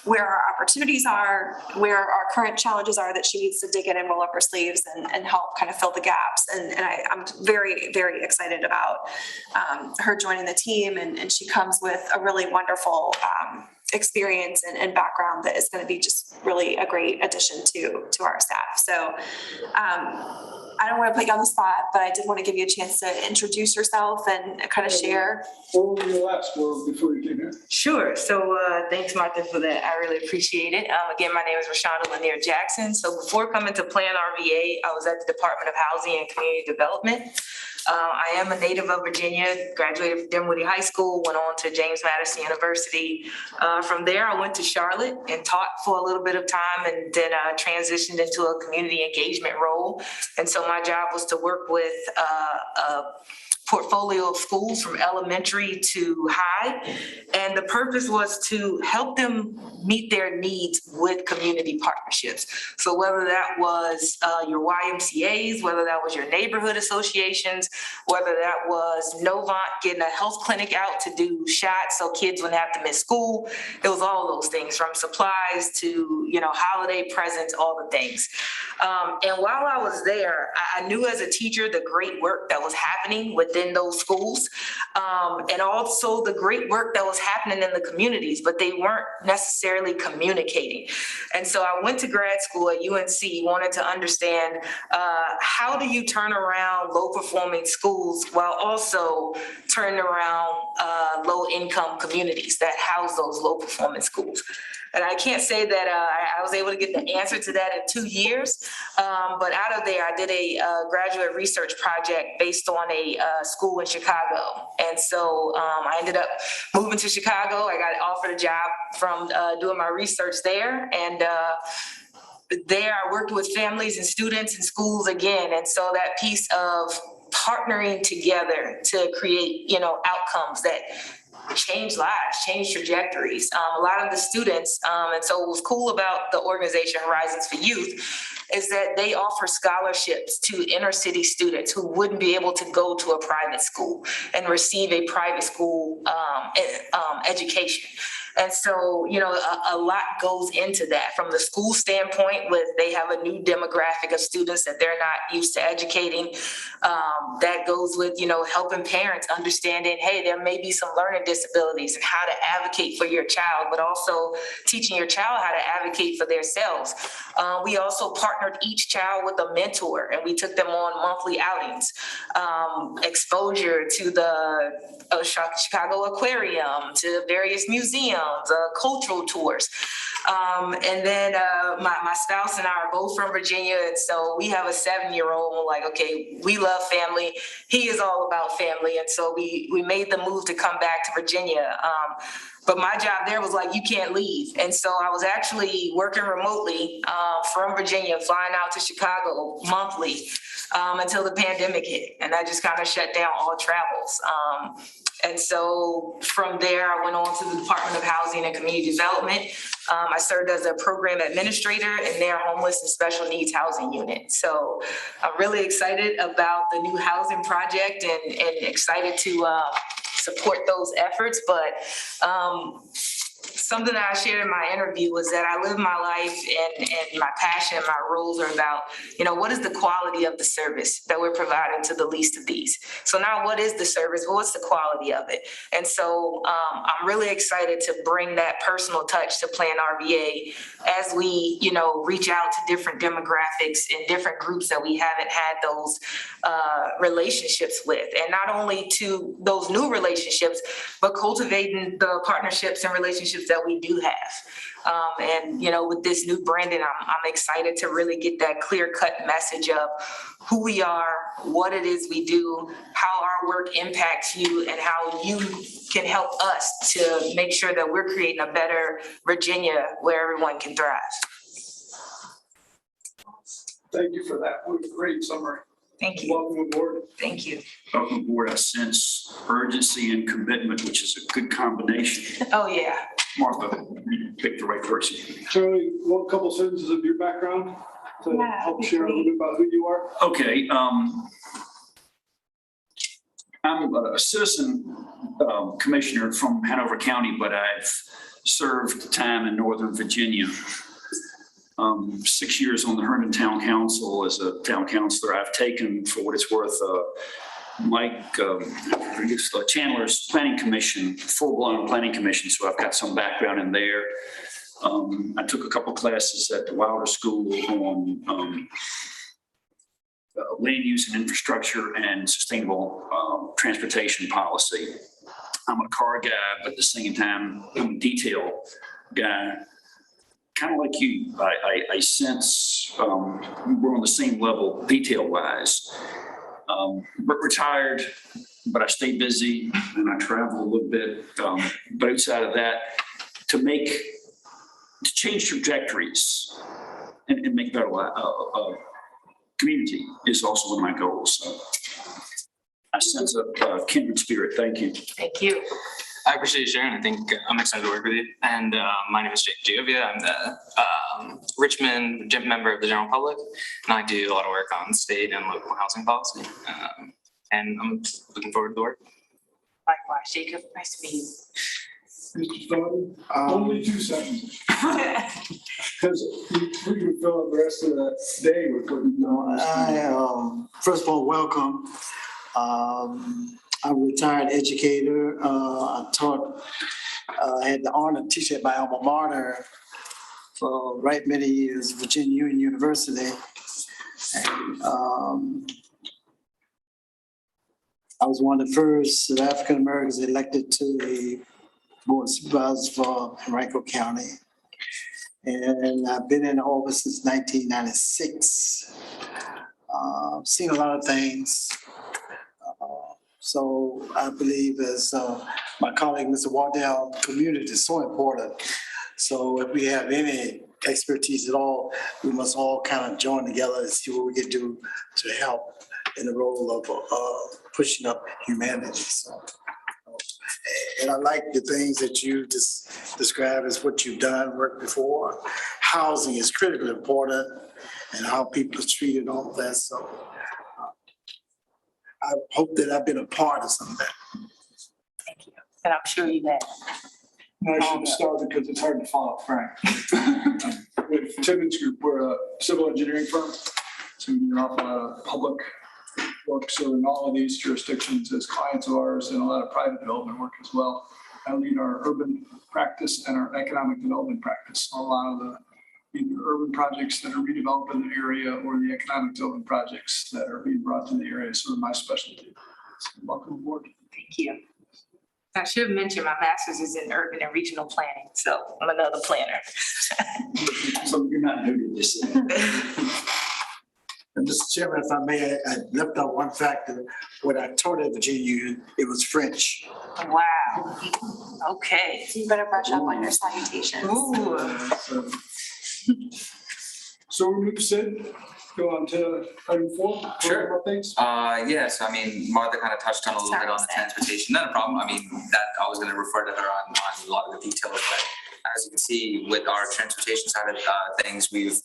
where our opportunities are, where our current challenges are that she needs to dig in and roll up her sleeves and help kind of fill the gaps. And I'm very, very excited about her joining the team. And she comes with a really wonderful experience and background that is going to be just really a great addition to our staff. So I don't want to put you on the spot, but I did want to give you a chance to introduce yourself and kind of share. What were your last words before you came here? Sure. So thanks, Martha, for that. I really appreciate it. Again, my name is Rashonda Lanier-Jackson. So before coming to Plan RVA, I was at the Department of Housing and Community Development. I am a native of Virginia, graduated from Dinwiddie High School, went on to James Madison University. From there, I went to Charlotte and taught for a little bit of time, and then transitioned into a community engagement role. And so my job was to work with a portfolio of schools from elementary to high. And the purpose was to help them meet their needs with community partnerships. So whether that was your YMCAs, whether that was your neighborhood associations, whether that was Novant getting a health clinic out to do shots so kids wouldn't have to miss school, it was all those things, from supplies to, holiday presents, all the things. And while I was there, I knew as a teacher the great work that was happening within those schools, and also the great work that was happening in the communities, but they weren't necessarily communicating. And so I went to grad school at UNC, wanted to understand how do you turn around low-performing schools while also turning around low-income communities that house those low-performing schools. And I can't say that I was able to get the answer to that in 2 years, but out of there, I did a graduate research project based on a school in Chicago. And so I ended up moving to Chicago. I got offered a job from doing my research there. And there I worked with families and students and schools again. And so that piece of partnering together to create, outcomes that change lives, change trajectories. A lot of the students, and so what was cool about the organization Horizons for Youth is that they offer scholarships to inner city students who wouldn't be able to go to a private school and receive a private school education. And so, a lot goes into that from the school standpoint with they have a new demographic of students that they're not used to educating. That goes with, helping parents understanding, hey, there may be some learning disabilities and how to advocate for your child, but also teaching your child how to advocate for themselves. We also partnered each child with a mentor, and we took them on monthly outings, exposure to the Chicago Aquarium, to various museums, cultural tours. And then my spouse and I are both from Virginia. And so we have a 7-year-old. We're like, okay, we love family. He is all about family. And so we made the move to come back to Virginia. But my job there was like, you can't leave. And so I was actually working remotely from Virginia, flying out to Chicago monthly until the pandemic hit. And I just kind of shut down all travels. And so from there, I went on to the Department of Housing and Community Development. I served as a program administrator in their homeless and special needs housing unit. So I'm really excited about the new housing project and excited to support those efforts. But something that I shared in my interview was that I live my life and my passion and my roles are about, what is the quality of the service that we're providing to the least of these? So now what is the service? Well, what's the quality of it? And so I'm really excited to bring that personal touch to Plan RVA as we, reach out to different demographics and different groups that we haven't had those relationships with. And not only to those new relationships, but cultivating the partnerships and relationships relationships that we do have. And, you know, with this new branding, I'm excited to really get that clear cut message of who we are, what it is we do, how our work impacts you, and how you can help us to make sure that we're creating a better Virginia where everyone can thrive. Thank you for that. What a great summary. Thank you. Welcome aboard. Thank you. Welcome aboard. I sense urgency and commitment, which is a good combination. Oh, yeah. Martha, you picked the right person. Charlie, a couple sentences of your background to Yeah, help share a little bit about who you are. Okay, I'm a citizen commissioner from Hanover County, but I've served time in Northern Virginia. 6 years on the Herman Town Council as a town councilor. I've taken, for what it's worth, Mike Chandler's planning commission, full-blown planning commission, so I've got some background in there. I took a couple classes at the Wilder School on land use and infrastructure and sustainable transportation policy. I'm a car guy, but at the same time, I'm a detail guy. Kind of like you, I sense we're on the same level detail-wise. But retired, but I stay busy and I travel a little bit. But outside of that, to change trajectories and make better community is also one of my goals. So I sense a kindred spirit. Thank you. Thank you. I appreciate you sharing. I think I'm excited to work with you. And my name is Jake Giovia. I'm the Richmond member of the general public, and I do a lot of work on state and local housing policy. And I'm looking forward to the work. Likewise, Jacob. Nice to meet you. Mr. Thornton, only 2 sentences. Because we could fill up the rest of the day with what you've done. First of all, welcome. I'm a retired educator. I taught, I had the honor to teach at my alma mater for many years, Virginia Union University. And, I was one of the first African Americans elected to the Board of Supervisors for Henrico County. And I've been in office since 1996. Seen a lot of things. So I believe, as my colleague, Mr. Wardell, community is so important. So if we have any expertise at all, we must all kind of join together and see what we can do to help in the role of pushing up humanity. So, and I like the things that you just described as what you've done, worked before. Housing is critically important and how people are treated, all of that. So I hope that I've been a part of some of that. Thank you. And I'm sure you have. I should start because it's hard to follow Frank. With Timmons Group, we're a civil engineering firm. So we're off a public work, so in all of these jurisdictions as clients of ours and a lot of private development work as well. I lead our urban practice and our economic development practice. A lot of the either urban projects that are redeveloping the area or the economic development projects that are being brought to the area is sort of my specialty. So welcome aboard. Thank you. I should have mentioned my master's is in urban and regional planning, so I'm another planner. So you're not new to this. And Mr. Chairman, if I may, I left out one factor. When I taught at Virginia Union, it was French. Wow. Okay. You better brush up on your salutations. Ooh. So we move Sid, go on to item 4. Sure. More things. Yes, I mean, Martha kind of touched on a little bit on the Sorry, transportation, not a problem. I mean, that I was going to refer to her on a lot of the details, but as you can see with our transportation side of things, we've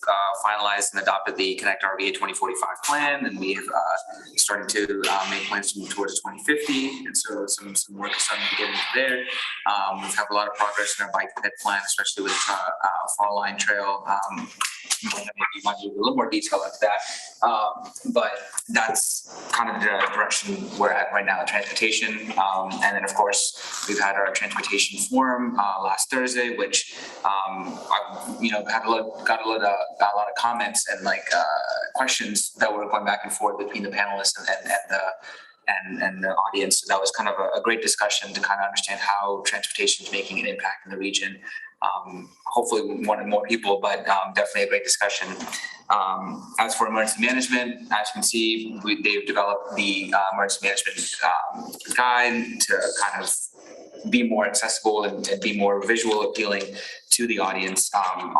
finalized and adopted the Connect RVA 2045 plan, and we have started to make plans to move towards 2050. And so some work is starting to get into there. We've had a lot of progress in our bike ped plan, especially with Fall Line Trail. Maybe you might give a little more detail into that. But that's kind of the direction we're at right now, transportation. And then of course, we've had our transportation forum last Thursday, which got a lot of comments and questions that were going back and forth between the panelists and the audience. So that was kind of a great discussion to kind of understand how transportation is making an impact in the region. Hopefully we wanted more people, but definitely a great discussion. As for emergency management, as you can see, they've developed the emergency management guide to kind of be more accessible and be more visual appealing to the audience on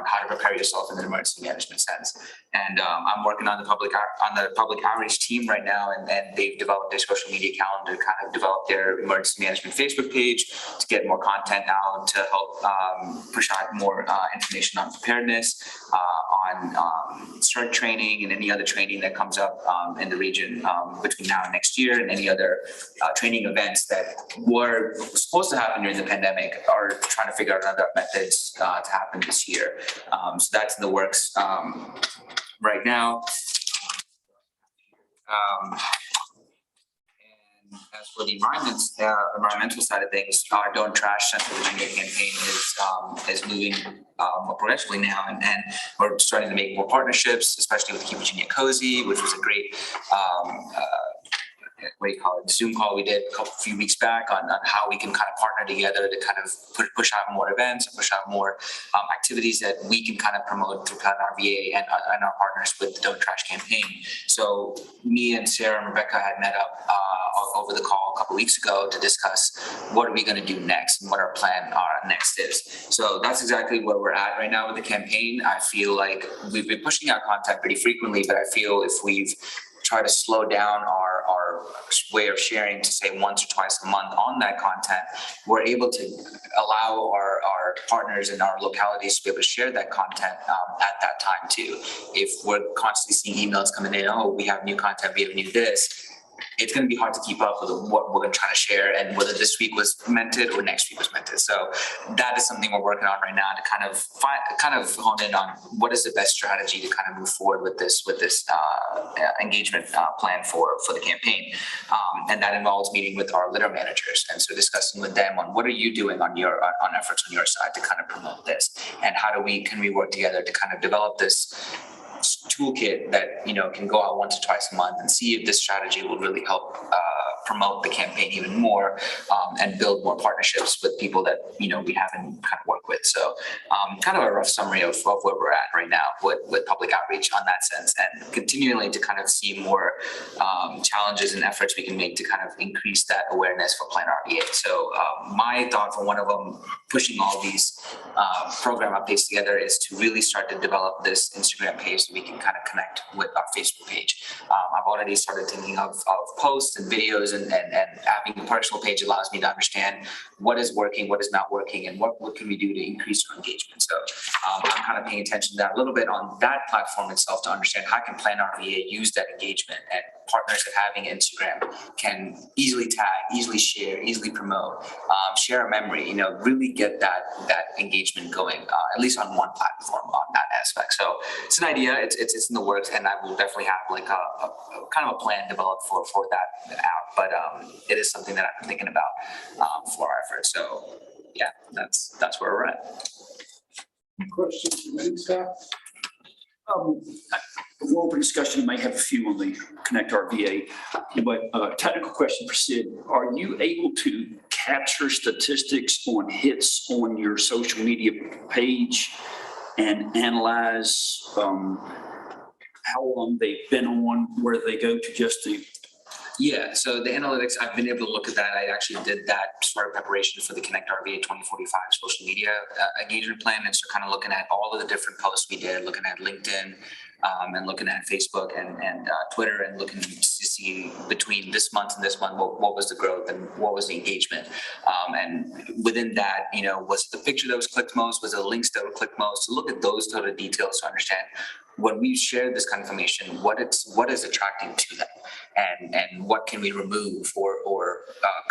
how to prepare yourself in an emergency management sense. And I'm working on the public outreach team right now, and they've developed their social media calendar, kind of develop their emergency management Facebook page to get more content out to help push out more information on preparedness, on start training and any other training that comes up in the region between now and next year, and any other training events that were supposed to happen during the pandemic are trying to figure out other methods to happen this year. So that's in the works right now. And as for the environmental side of things, our Don't Trash Central Virginia campaign is moving more progressively now, and we're starting to make more partnerships, especially with Keep Virginia Cozy, which was a great Zoom call we did a few weeks back on how we can kind of partner together to kind of push out more events, push out more activities that we can kind of promote through Plan RVA and our partners with the Don't Trash campaign. So me and Sarah and Rebecca had met up over the call a couple weeks ago to discuss what are we going to do next and what our plan next is. So that's exactly where we're at right now with the campaign. I feel like we've been pushing out content pretty frequently, but I feel if we've tried to slow down our way of sharing to say once or twice a month on that content, we're able to allow our partners in our localities to be able to share that content at that time too. If we're constantly seeing emails coming in, oh, we have new content, we have new this, it's going to be hard to keep up with what we're trying to share and whether this week was mentored or next week was mentored. So that is something we're working on right now to kind of hone in on what is the best strategy to kind of move forward with this engagement plan for the campaign. And that involves meeting with our litter managers, and so discussing with them on what are you doing on efforts on your side to kind of promote this, and how can we work together to kind of develop this toolkit that can go out once or twice a month and see if this strategy will really help promote the campaign even more, and build more partnerships with people that we haven't kind of worked with. So kind of a rough summary of where we're at right now with public outreach on that sense, and continually to kind of see more challenges and efforts we can make to kind of increase that awareness for Plan RVA. So my thought for one of them pushing all these program updates together is to really start to develop this Instagram page so we can kind of connect with our Facebook page. I've already started thinking of posts and videos, and having a personal page allows me to understand what is working, what is not working, and what can we do to increase our engagement. So I'm kind of paying attention to that a little bit on that platform itself to understand how can Plan RVA use that engagement, and partners that having Instagram can easily tag, easily share, easily promote, share a memory, really get that engagement going, at least on one platform on that aspect. So it's an idea, it's in the works, and I will definitely have like a kind of a plan developed for that out, but it is something that I'm thinking about for our efforts. So yeah, that's where we're at. Questions from any staff? We'll open discussion, we may have a few on the Connect RVA, but technical question for Sid. Are you able to capture statistics on hits on your social media page and analyze how long they've been on, where they go to just the... Yeah, so the analytics, I've been able to look at that. I actually did that sort of preparation for the Connect RVA 2045 social media engagement plan. And so kind of looking at all of the different posts we did, looking at LinkedIn, and looking at Facebook and Twitter, and looking to see between this month and this month, what was the growth and what was the engagement. And within that, was it the picture that was clicked most? Was it the links that were clicked most? So look at those sort of details to understand when we share this kind of information, what is attracting to them, and what can we remove or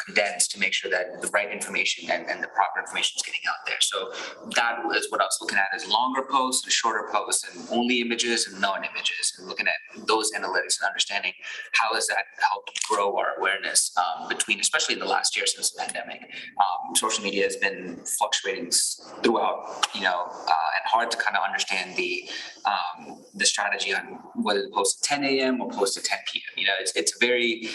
condense to make sure that the right information and the proper information is getting out there. So that is what I was looking at, is longer posts and shorter posts, and only images and non-images, and looking at those analytics and understanding how has that helped grow our awareness between, especially in the last year since the pandemic. Social media has been fluctuating throughout, and hard to kind of understand the strategy on whether to post at 10 a.m. or post at 10 p.m. It's very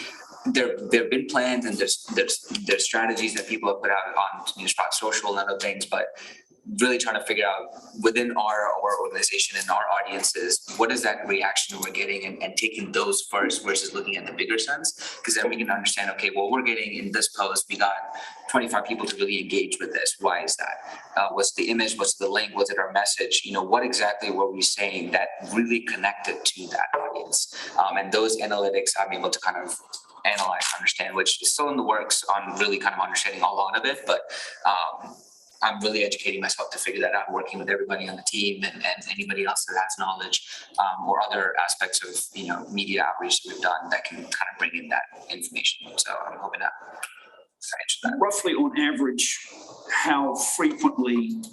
there've been plans and there's strategies that people have put out on Spot Social and other things, but really trying to figure out within our organization and our audiences, what is that reaction we're getting and taking those first versus looking at the bigger sense, because then we can understand, okay, well, we're getting in this post, we got 25 people to really engage with this. Why is that? What's the image? What's the link? Was it our message? What exactly were we saying that really connected to that audience? And those analytics I'm able to kind of analyze, understand, which is still in the works on really kind of understanding a lot of it, but I'm really educating myself to figure that out, working with everybody on the team and anybody else that has knowledge or other aspects of media outreach that we've done that can kind of bring in that information. So I'm hoping that answer that. Roughly on average, how frequently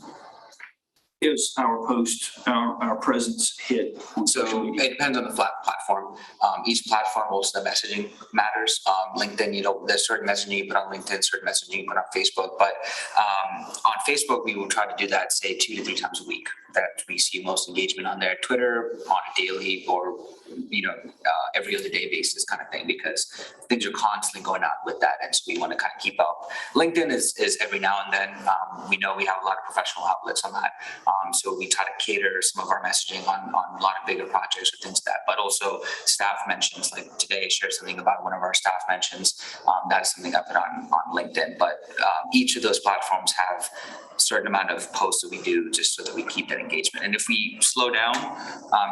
is our post, our presence hit on social So media? it depends on the platform. Each platform also the messaging matters. LinkedIn, there's certain messaging you put on LinkedIn, certain messaging you put on Facebook. But on Facebook, we will try to do that, say 2 to 3 times a week. That we see most engagement on there. Twitter on a daily or every other day basis kind of thing, because things are constantly going on with that, and so we want to kind of keep up. LinkedIn is every now and then. We know we have a lot of professional outlets on that. So we try to cater some of our messaging on a lot of bigger projects or things like that, but also staff mentions, like today I shared something about one of our staff mentions. That's something I put on LinkedIn, but each of those platforms have a certain amount of posts that we do just so that we keep that engagement. And if we slow down,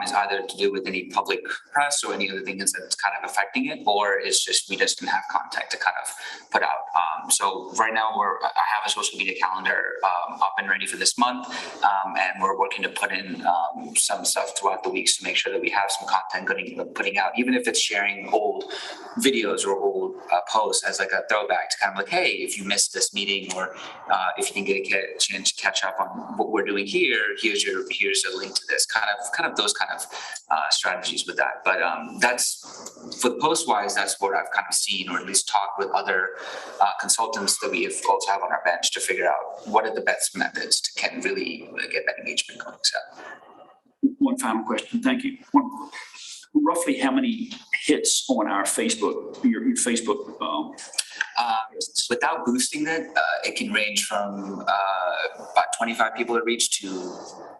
it's either to do with any public press or any other thing that's kind of affecting it, or it's just we just didn't have content to kind of put out. So right now I have a social media calendar up and ready for this month. And we're working to put in some stuff throughout the weeks to make sure that we have some content putting out, even if it's sharing old videos or old posts as like a throwback to kind of like, hey, if you missed this meeting or if you didn't get a chance to catch up on what we're doing here, here's a link to this, kind of those kind of strategies with that. But that's for the post wise, that's what I've kind of seen, or at least talked with other consultants that we also have on our bench to figure out what are the best methods to can really get that engagement going. So, One final question. Thank you. Roughly how many hits on our Facebook, your Facebook? Without boosting that, it can range from about 25 people to reach to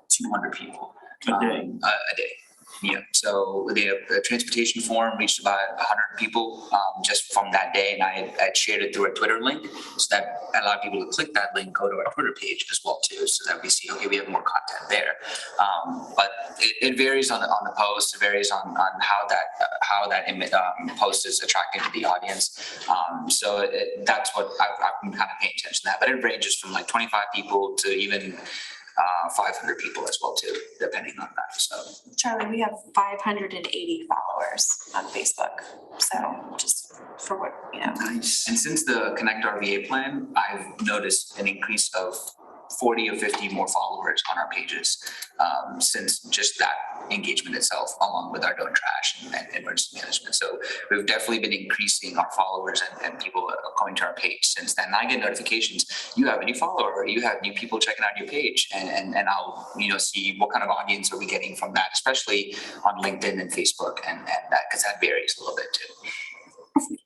200 people A day. A day. Yeah, so the transportation forum reached about 100 people just from that day, and I shared it through a Twitter link, so that allowed people to click that link, go to our Twitter page as well too, so that we see, okay, we have more content there. But it varies on the post. It varies on how that post is attracting to the audience. So that's what I've been kind of paying attention to that. But it ranges from like 25 people to even 500 people as well too, depending on that. So Charlie, we have 580 followers on Facebook. So just for what, Nice. And since the Connect RVA plan, I've noticed an increase of 40 or 50 more followers on our pages since just that engagement itself, along with our Don't Trash and emergency management. So we've definitely been increasing our followers and people coming to our page since then. And I get notifications, you have a new follower, or you have new people checking out your page, and I'll see what kind of audience are we getting from that, especially on LinkedIn and Facebook and that, because that varies a little bit too.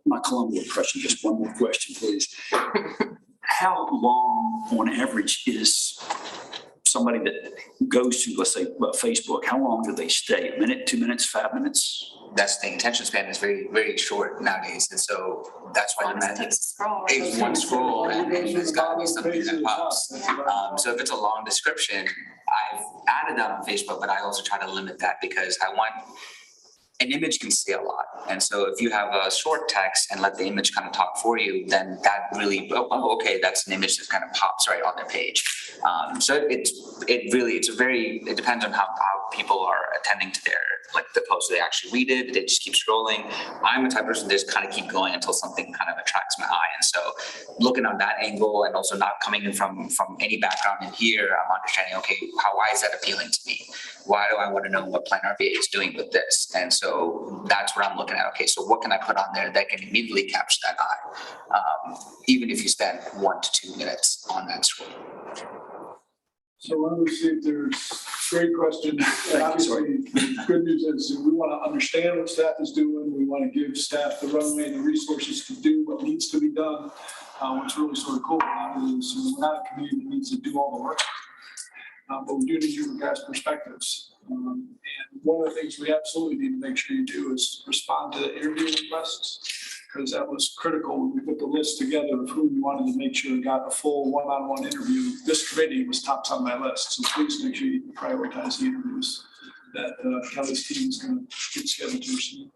My Colombian question, just one more question, please. How long on average is somebody that goes to, let's say, Facebook, how long do they stay? A minute, 2 minutes, 5 minutes? That's the attention span is very, very short nowadays. And so that's why the method is one scroll and there's got to be something that pops. So if it's a long description, I've added that on Facebook, but I also try to limit that because I want an image can say a lot. And so if you have a short text and let the image kind of talk for you, then that really, okay, that's an image that kind of pops right on their page. So it depends on how people are attending to the post. They actually read it, they just keep scrolling. I'm the type of person that just kind of keep going until something kind of attracts my eye. And so looking on that angle and also not coming in from any background in here, I'm understanding, okay, why is that appealing to me? Why do I want to know what Plan RVA is doing with this? And so that's what I'm looking at. Okay, so what can I put on there that can immediately capture that eye? Even if you spend 1 to 2 minutes on that scroll. So let me see if there's great question. And obviously, good news is we want to understand what staff is doing. We want to give staff the runway and the resources to do what needs to be done. What's really sort of cool about it is we're not a community that needs to do all the work. But we do need your guys' perspectives. And one of the things we absolutely need to make sure you do is respond to the interview requests, because that was critical when we put the list together of who we wanted to make sure got a full one-on-one interview. This committee was tops on my list, so please make sure you prioritize the interviews that Kelly's team is going to get scheduled to receive.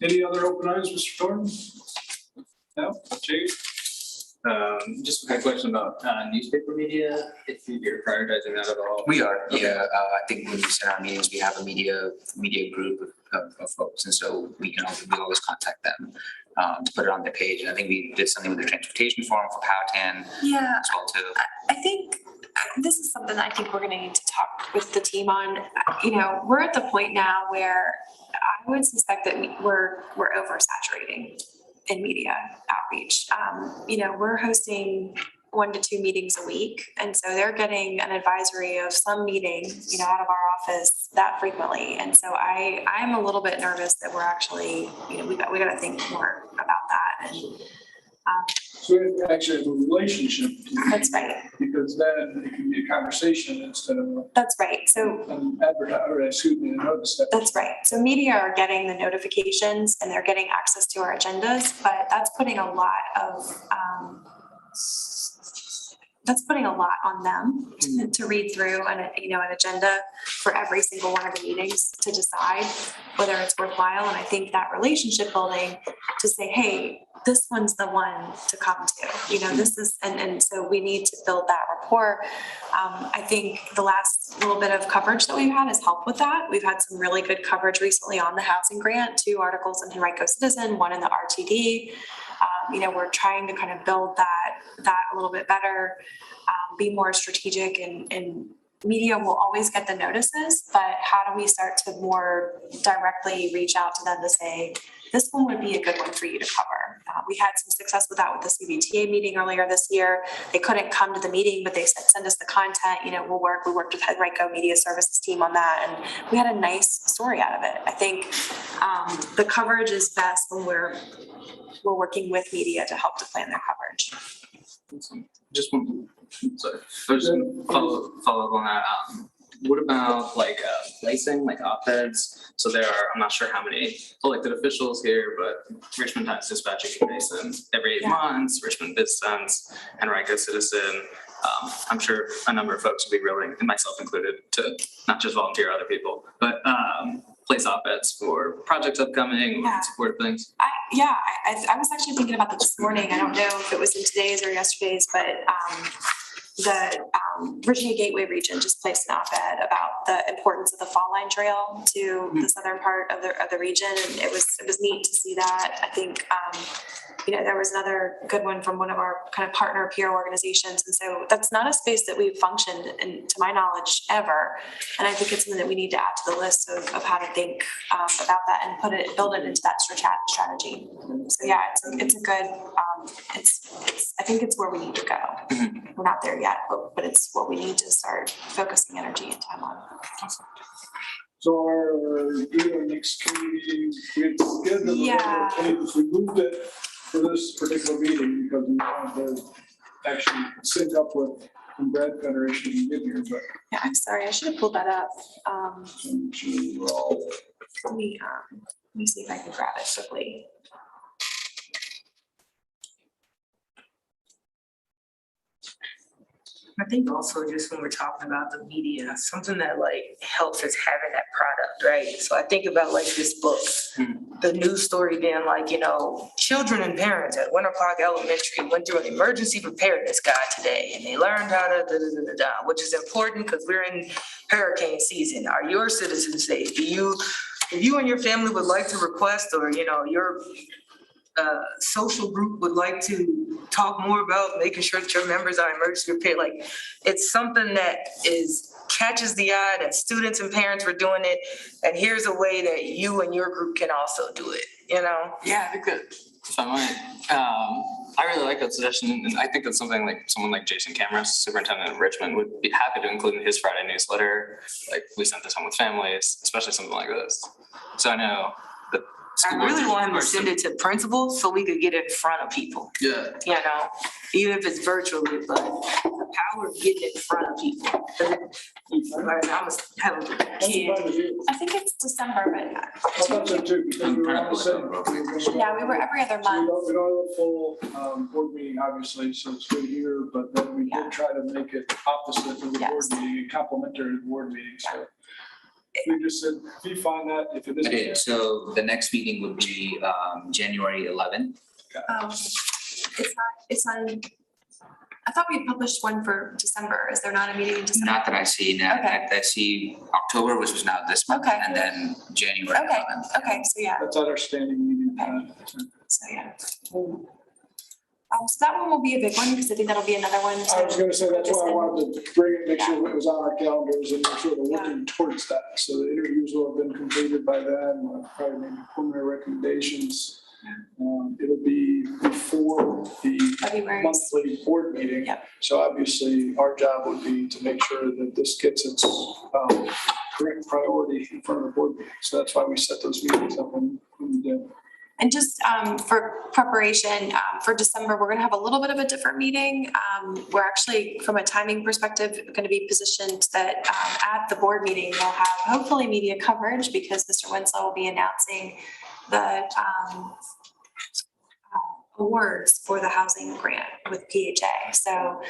Any other open items, Mr. Thornton? No? Jade? Just a question about newspaper media, if you're prioritizing that at all. We are, yeah. I think when we set our meetings, we have a media group of folks, and so we always contact them to put it on the page. And I think we did something with the transportation forum for Powhatan Yeah, as well too. I think this is something that I think we're going to need to talk with the team on. You know, we're at the point now where I would suspect that we're oversaturating in media outreach. You know, we're hosting 1 to 2 meetings a week. And so they're getting an advisory of some meeting, you know, out of our office that frequently. And so I'm a little bit nervous that we're actually, you know, we got to think more about that. And So we actually have a relationship. that's right. Because then it can be a conversation instead of That's right. So an notice that. that's right. So media are getting the notifications and they're getting access to our agendas, but that's putting a lot on them to read through an agenda for every single one of the meetings to decide whether it's worthwhile. And I think that relationship building to say, hey, this one's the one to come to, you know, this is, and so we need to build that rapport. I think the last little bit of coverage that we've had has helped with that. We've had some really good coverage recently on the housing grant, 2 articles in Henrico Citizen, 1 in the RTD. You know, we're trying to kind of build that a little bit better, be more strategic, and media will always get the notices, but how do we start to more directly reach out to them to say, this one would be a good one for you to cover. We had some success with that with the CVTA meeting earlier this year. They couldn't come to the meeting, but they said, send us the content, you know, we worked with Henrico Media Services team on that, and we had a nice story out of it. I think the coverage is best when we're working with media to help to plan their coverage. Just one, sorry, I was just gonna follow up on that. What about like placing, like op-eds? So there are, I'm not sure how many elected officials here, but Richmond Times Dispatch can place them every 8 months, Richmond Biz-Sense, Henrico Citizen. I'm sure a number of folks would be willing, and myself included, to not just volunteer other people, but place op-eds for projects upcoming or support things. I was actually thinking about that this morning. I don't know if it was in today's or yesterday's, but the Virginia Gateway region just placed an op-ed about the importance of the Fall Line Trail to the southern part of the region, and it was neat to see that. I think you know, there was another good one from one of our kind of partner peer organizations, and so that's not a space that we've functioned in, to my knowledge, ever. And I think it's something that we need to add to the list of how to think about that and build it into that strategy. So yeah, it's a good. I think it's where we need to go. We're not there yet, but it's what we need to start focusing energy and time on. So our next community, we had scheduled if we moved it for this particular meeting because we wanted to actually sync up with when Brad Federation can get here, but. Yeah, I'm sorry, I should have pulled that up. Let me see if I can grab it quickly. I think also just when we're talking about the media, something that like helps is having that product, right? So I think about like this book, the news story being like, you know, children and parents at Winter Park Elementary went through an emergency preparedness guide today, and they learned how to which is important because we're in hurricane season. Are your citizens safe? If you and your family would like to request, or you know, your social group would like to talk more about making sure that your members are emergency prepared, like it's something that catches the eye that students and parents were doing it, and here's a way that you and your group can also do it, you know? Yeah, because If I might, I really like that suggestion, and I think that's something like someone like Jason Cameron, superintendent of Richmond, would be happy to include in his Friday newsletter. Like, we sent this home with families, especially something like this. So I know that. I really want him to send it to principals so we could get it in front of people, Yeah. you know, even if it's virtually, but the power of getting it in front of people. I'm gonna have a kid. I think it's December, I thought so too, because we were on the same. but yeah, we were every other So we month. don't have a full board meeting, obviously, so it's good here, but then we Yeah. did try to make it opposite of the board Yes. meeting and complementary to the board meeting, so. We just said, if you find that, if it Okay, is. so the next meeting would be January 11th. It's on, I thought we published one for December. Is there not a meeting in December? Not that I see now. Okay. I see October, which was now this month, Okay. and then January Okay, 11th. okay, so yeah, That's at our standing meeting. so yeah. So that one will be a big one because I think that'll be another one. I was gonna say, that's why I wanted to bring it, make sure it was on our calendars and make sure we're working towards that. So the interviews will have been completed by then, we'll probably maybe preliminary recommendations. It'll be before the February. monthly board meeting. Yep. So obviously, our job would be to make sure that this gets its correct priority in front of the board meeting. So that's why we set those meetings up when we did. And just for preparation, for December, we're gonna have a little bit of a different meeting. We're actually, from a timing perspective, gonna be positioned that at the board meeting, we'll have hopefully media coverage because Mr. Winslow will be announcing the awards for the housing grant with PHA. So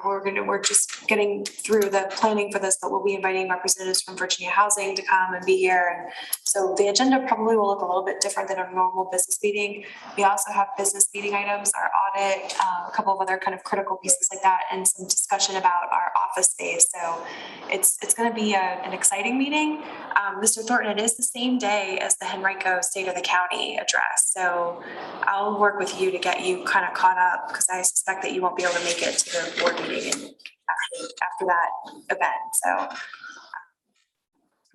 we're just getting through the planning for this, but we'll be inviting representatives from Virginia Housing to come and be here. And so the agenda probably will look a little bit different than a normal business meeting. We also have business meeting items, our audit, a couple of other kind of critical pieces like that, and some discussion about our office space. So it's going to be an exciting meeting. Mr. Thornton, it is the same day as the Henrico State of the County address. So I'll work with you to get you kind of caught up because I suspect that you won't be able to make it to the board meeting after that event. So,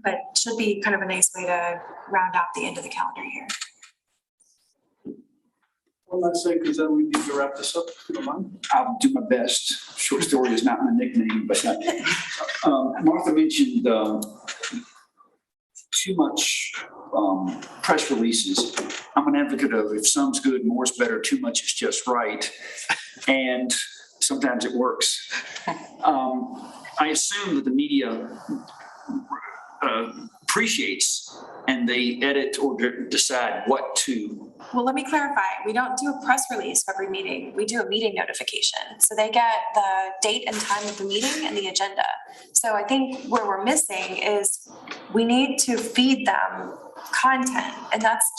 but it should be kind of a nice way to round out the end of the calendar year. One last thing, because then we need to wrap this up, if you don't mind. I'll do my best. Short story is not my nickname, but Martha mentioned too much press releases. I'm an advocate of if some's good, more's better, too much is just right. And sometimes it works. I assume that the media appreciates and they edit or decide what to. Well, let me clarify. We don't do a press release for every meeting. We do a meeting notification. So they get the date and time of the meeting and the agenda. So I think where we're missing is we need to feed them content. And that's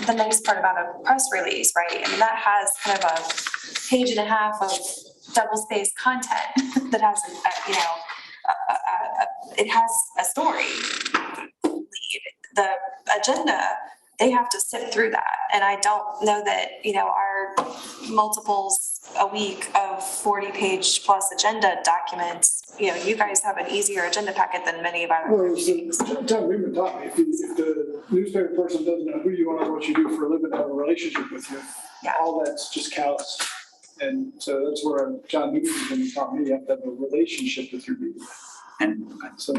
the nice part about a press release, right? I mean, that has kind of a page and a half of double-spaced content that has, it has a story lead. The agenda, they have to sit through that. And I don't know that, our multiples a week of 40-page plus agenda documents, you guys have an easier agenda packet than many of our meetings. John Newman taught me, if the newspaper person doesn't know who you are, what you do for a living, have a relationship with you, Yeah. all that's just counts. And so that's where John Newman taught me, you have to have a relationship with your people. And So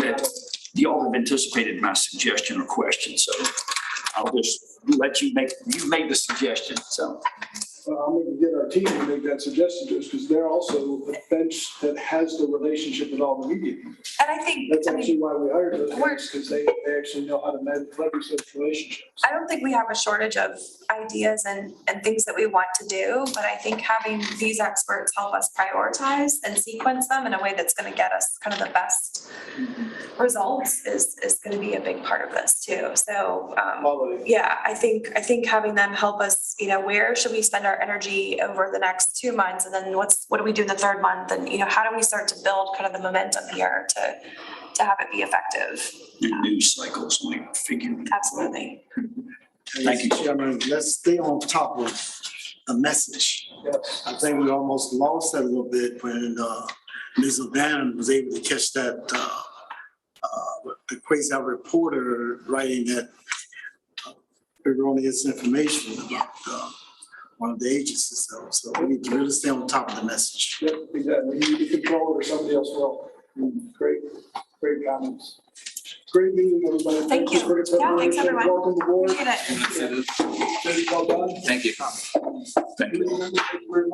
y'all have anticipated my suggestion or question, so I'll just let you made the suggestion, so. I'm going to get our team to make that suggestion to us because they're also a bench that has the relationship with all the media. And I think, That's actually why we hired those we're- guys, because they actually know how to leverage those relationships. I don't think we have a shortage of ideas and things that we want to do, but I think having these experts help us prioritize and sequence them in a way that's going to get us kind of the best results is going to be a big part of this too. So, yeah, I think having them help us, where should we spend our energy over the next 2 months? And then what do we do in the third month? And, how do we start to build kind of the momentum here to have it be effective? Your news cycles might figure. Absolutely. Thank you. Chairman, let's stay on top of the message. Yes. I think we almost lost that a little bit when Ms. O'Bannon was able to catch that, the quasi reporter writing that erroneous information about one of the agencies, though. So we need to really stay on top of the message. Yep, exactly. You need to control it or somebody else will. Great, great comments. Great meeting, everybody. Thank you. Yeah, thanks, everyone. Welcome aboard. Appreciate it. Well done. Thank you. Thank you very much.